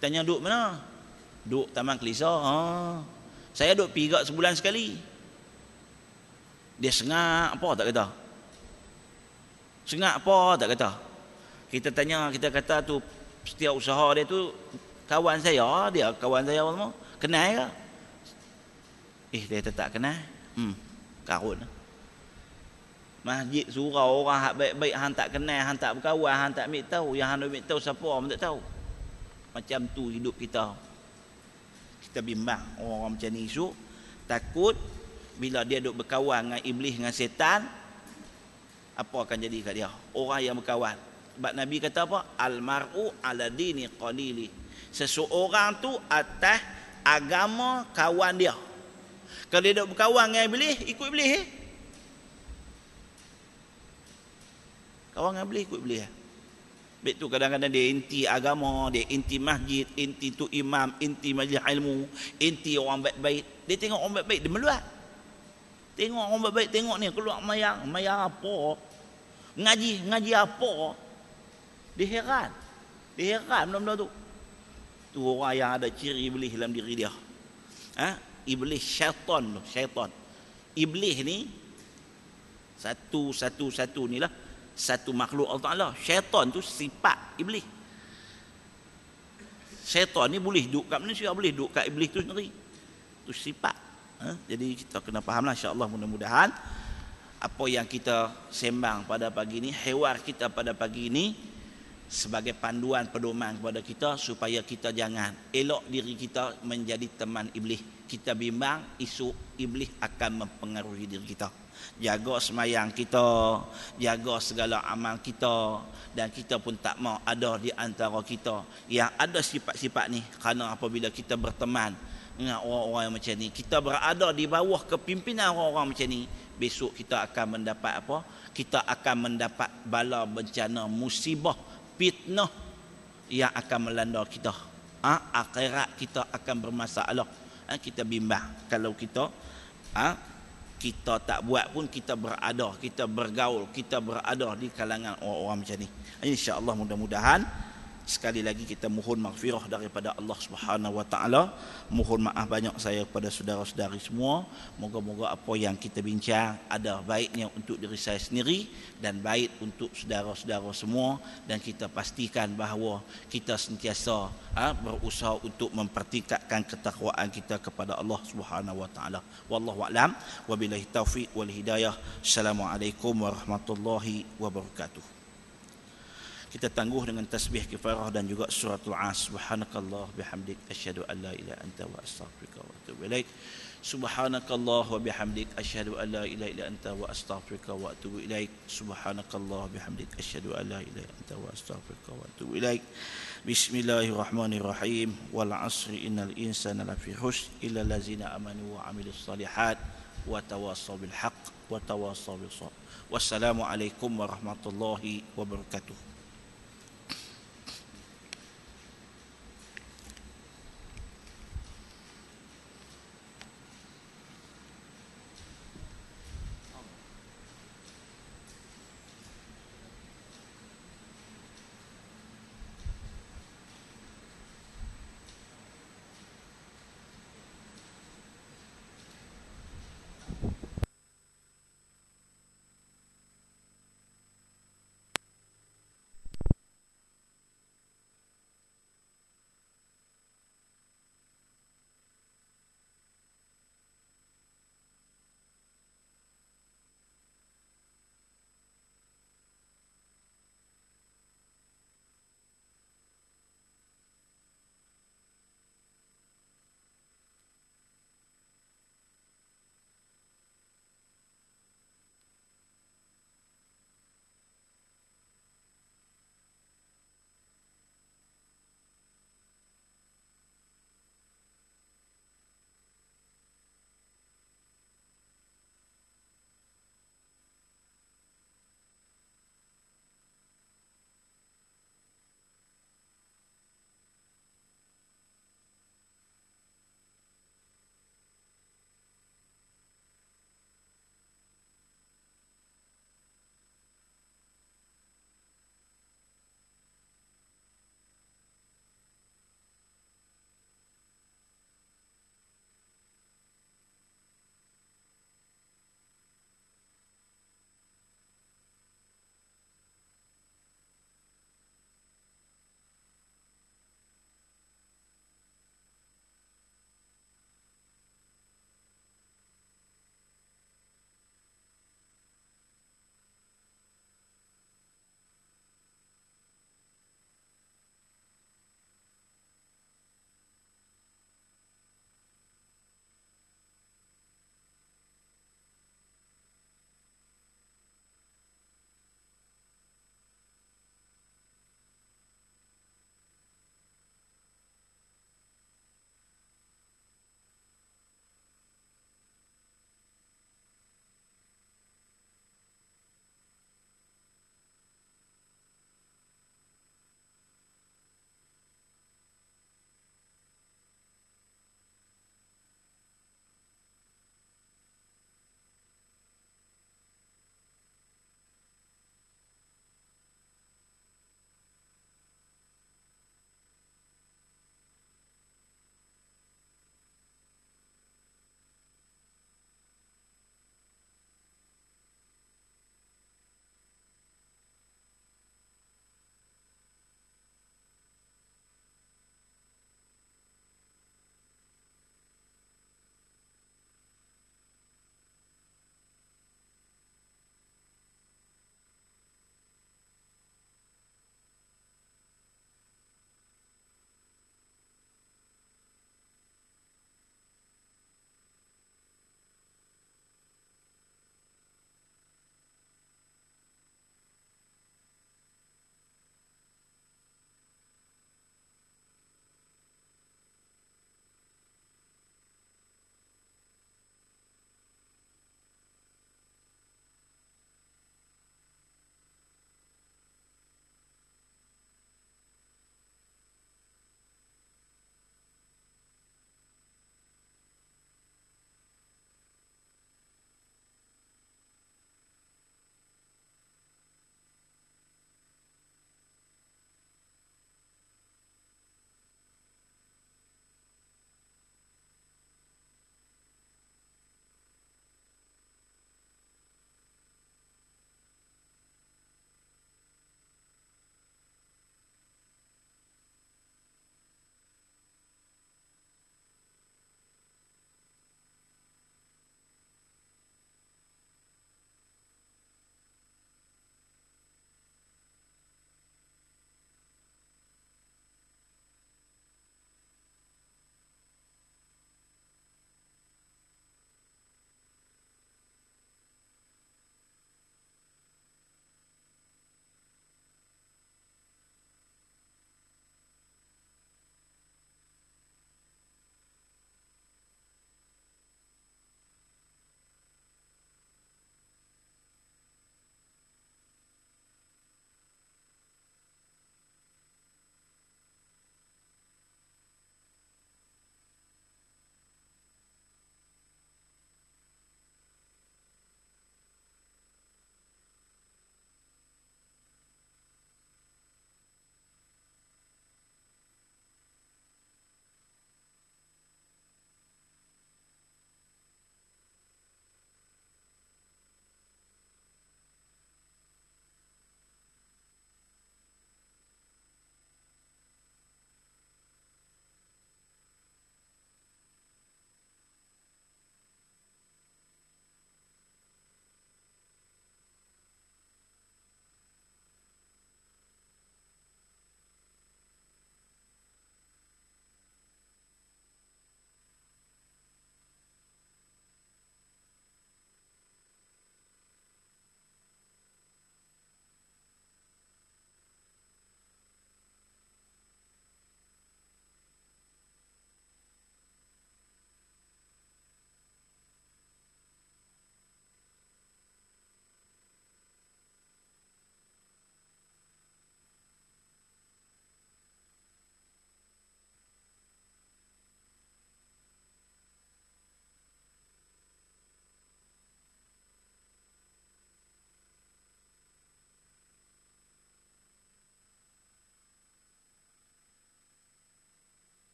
tanya duduk mana? Duduk Taman Kelisa. Saya duduk pergi sebulan sekali. Dia sengak apa tak kata. Kita tanya, kita kata tu setiap usaha dia tu kawan saya, dia kawan saya semua. Kenal ke? Dia tak kenal. Karun. Masjid surau orang hak baik-baik hang tak kenal, hang tak berkawan, hang tak ambil tahu. Yang hang ambil tahu siapa hang tak tahu. Macam tu hidup kita. Kita bimbang orang macam ni esok. Takut bila dia duk berkawan dengan iblis, dengan setan, apa akan jadi kat dia? Orang yang berkawan. Sebab Nabi kata apa? Al-mar'u ala dini qalili. Seseorang tu atas agama kawan dia. Kalau dia duk berkawan dengan iblis, ikut iblis. Kawan dengan iblis, ikut iblis. Baik tu kadang-kadang dia inti agama, dia inti masjid, inti tu imam, inti majlis ilmu, inti orang baik-baik. Dia tengok orang baik-baik, dia meluat. Tengok orang baik-baik, tengok ni keluar mayang apa? Ngaji apa? Dia heran benda-benda tu. Tu orang yang ada ciri iblis dalam diri dia. Iblis syaitan. Iblis ni satu ni lah. Satu makhluk Allah Ta'ala. Syaitan tu sifat iblis. Syaitan ni boleh duduk kat manusia, boleh duduk kat iblis tu sendiri. Tu sifat. Jadi kita kena fahamlah, insya-Allah, mudah-mudahan apa yang kita sembang pada pagi ni, hewar kita pada pagi ni sebagai panduan pedoman kepada kita supaya kita jangan elok diri kita menjadi teman iblis. Kita bimbang esok iblis akan mempengaruhi diri kita. Jaga semayang kita, jaga segala amal kita, dan kita pun tak mau ada di antara kita yang ada sifat-sifat ni. Kerana apabila kita berteman dengan orang-orang yang macam ni, kita berada di bawah kepimpinan orang-orang macam ni, besok kita akan mendapat apa? Kita akan mendapat bala, bencana, musibah, fitnah yang akan melanda kita. Akhirat kita akan bermasalah. Kita bimbang kalau kita kita tak buat pun kita berada, kita bergaul, kita berada di kalangan orang-orang macam ni. InsyaAllah mudah-mudahan sekali lagi kita mohon maghfirah daripada Allah Subhanahu Wa Taala. Mohon maaf banyak saya kepada saudara-saudari semua. Moga-moga apa yang kita bincang ada baiknya untuk diri saya sendiri dan baik untuk saudara-saudara semua, dan kita pastikan bahawa kita sentiasa berusaha untuk mempertingkatkan ketakwaan kita kepada Allah Subhanahu Wa Taala. Wallahu a'lam, wabillahi taufiq wal hidayah. Assalamualaikum warahmatullahi wabarakatuh. Kita tangguh dengan tasbih kifarah dan juga suratul As. Subhanakallah bihamdik asyhadu an la ilaha anta wa astaghfiruka wa atubu ilaik. Subhanakallah wa bihamdik asyhadu an la ilaha illa anta wa astaghfiruka wa atubu ilaik. Subhanakallah bihamdik asyhadu an la ilaha anta wa astaghfiruka wa atubu ilaik. Bismillahirrahmanirrahim. Wal 'asri innal insana lafi khusr illa allazina amanu wa 'amilus shalihat wa tawassaw bil haqq wa tawassaw bis sabr. Wassalamualaikum warahmatullahi wabarakatuh.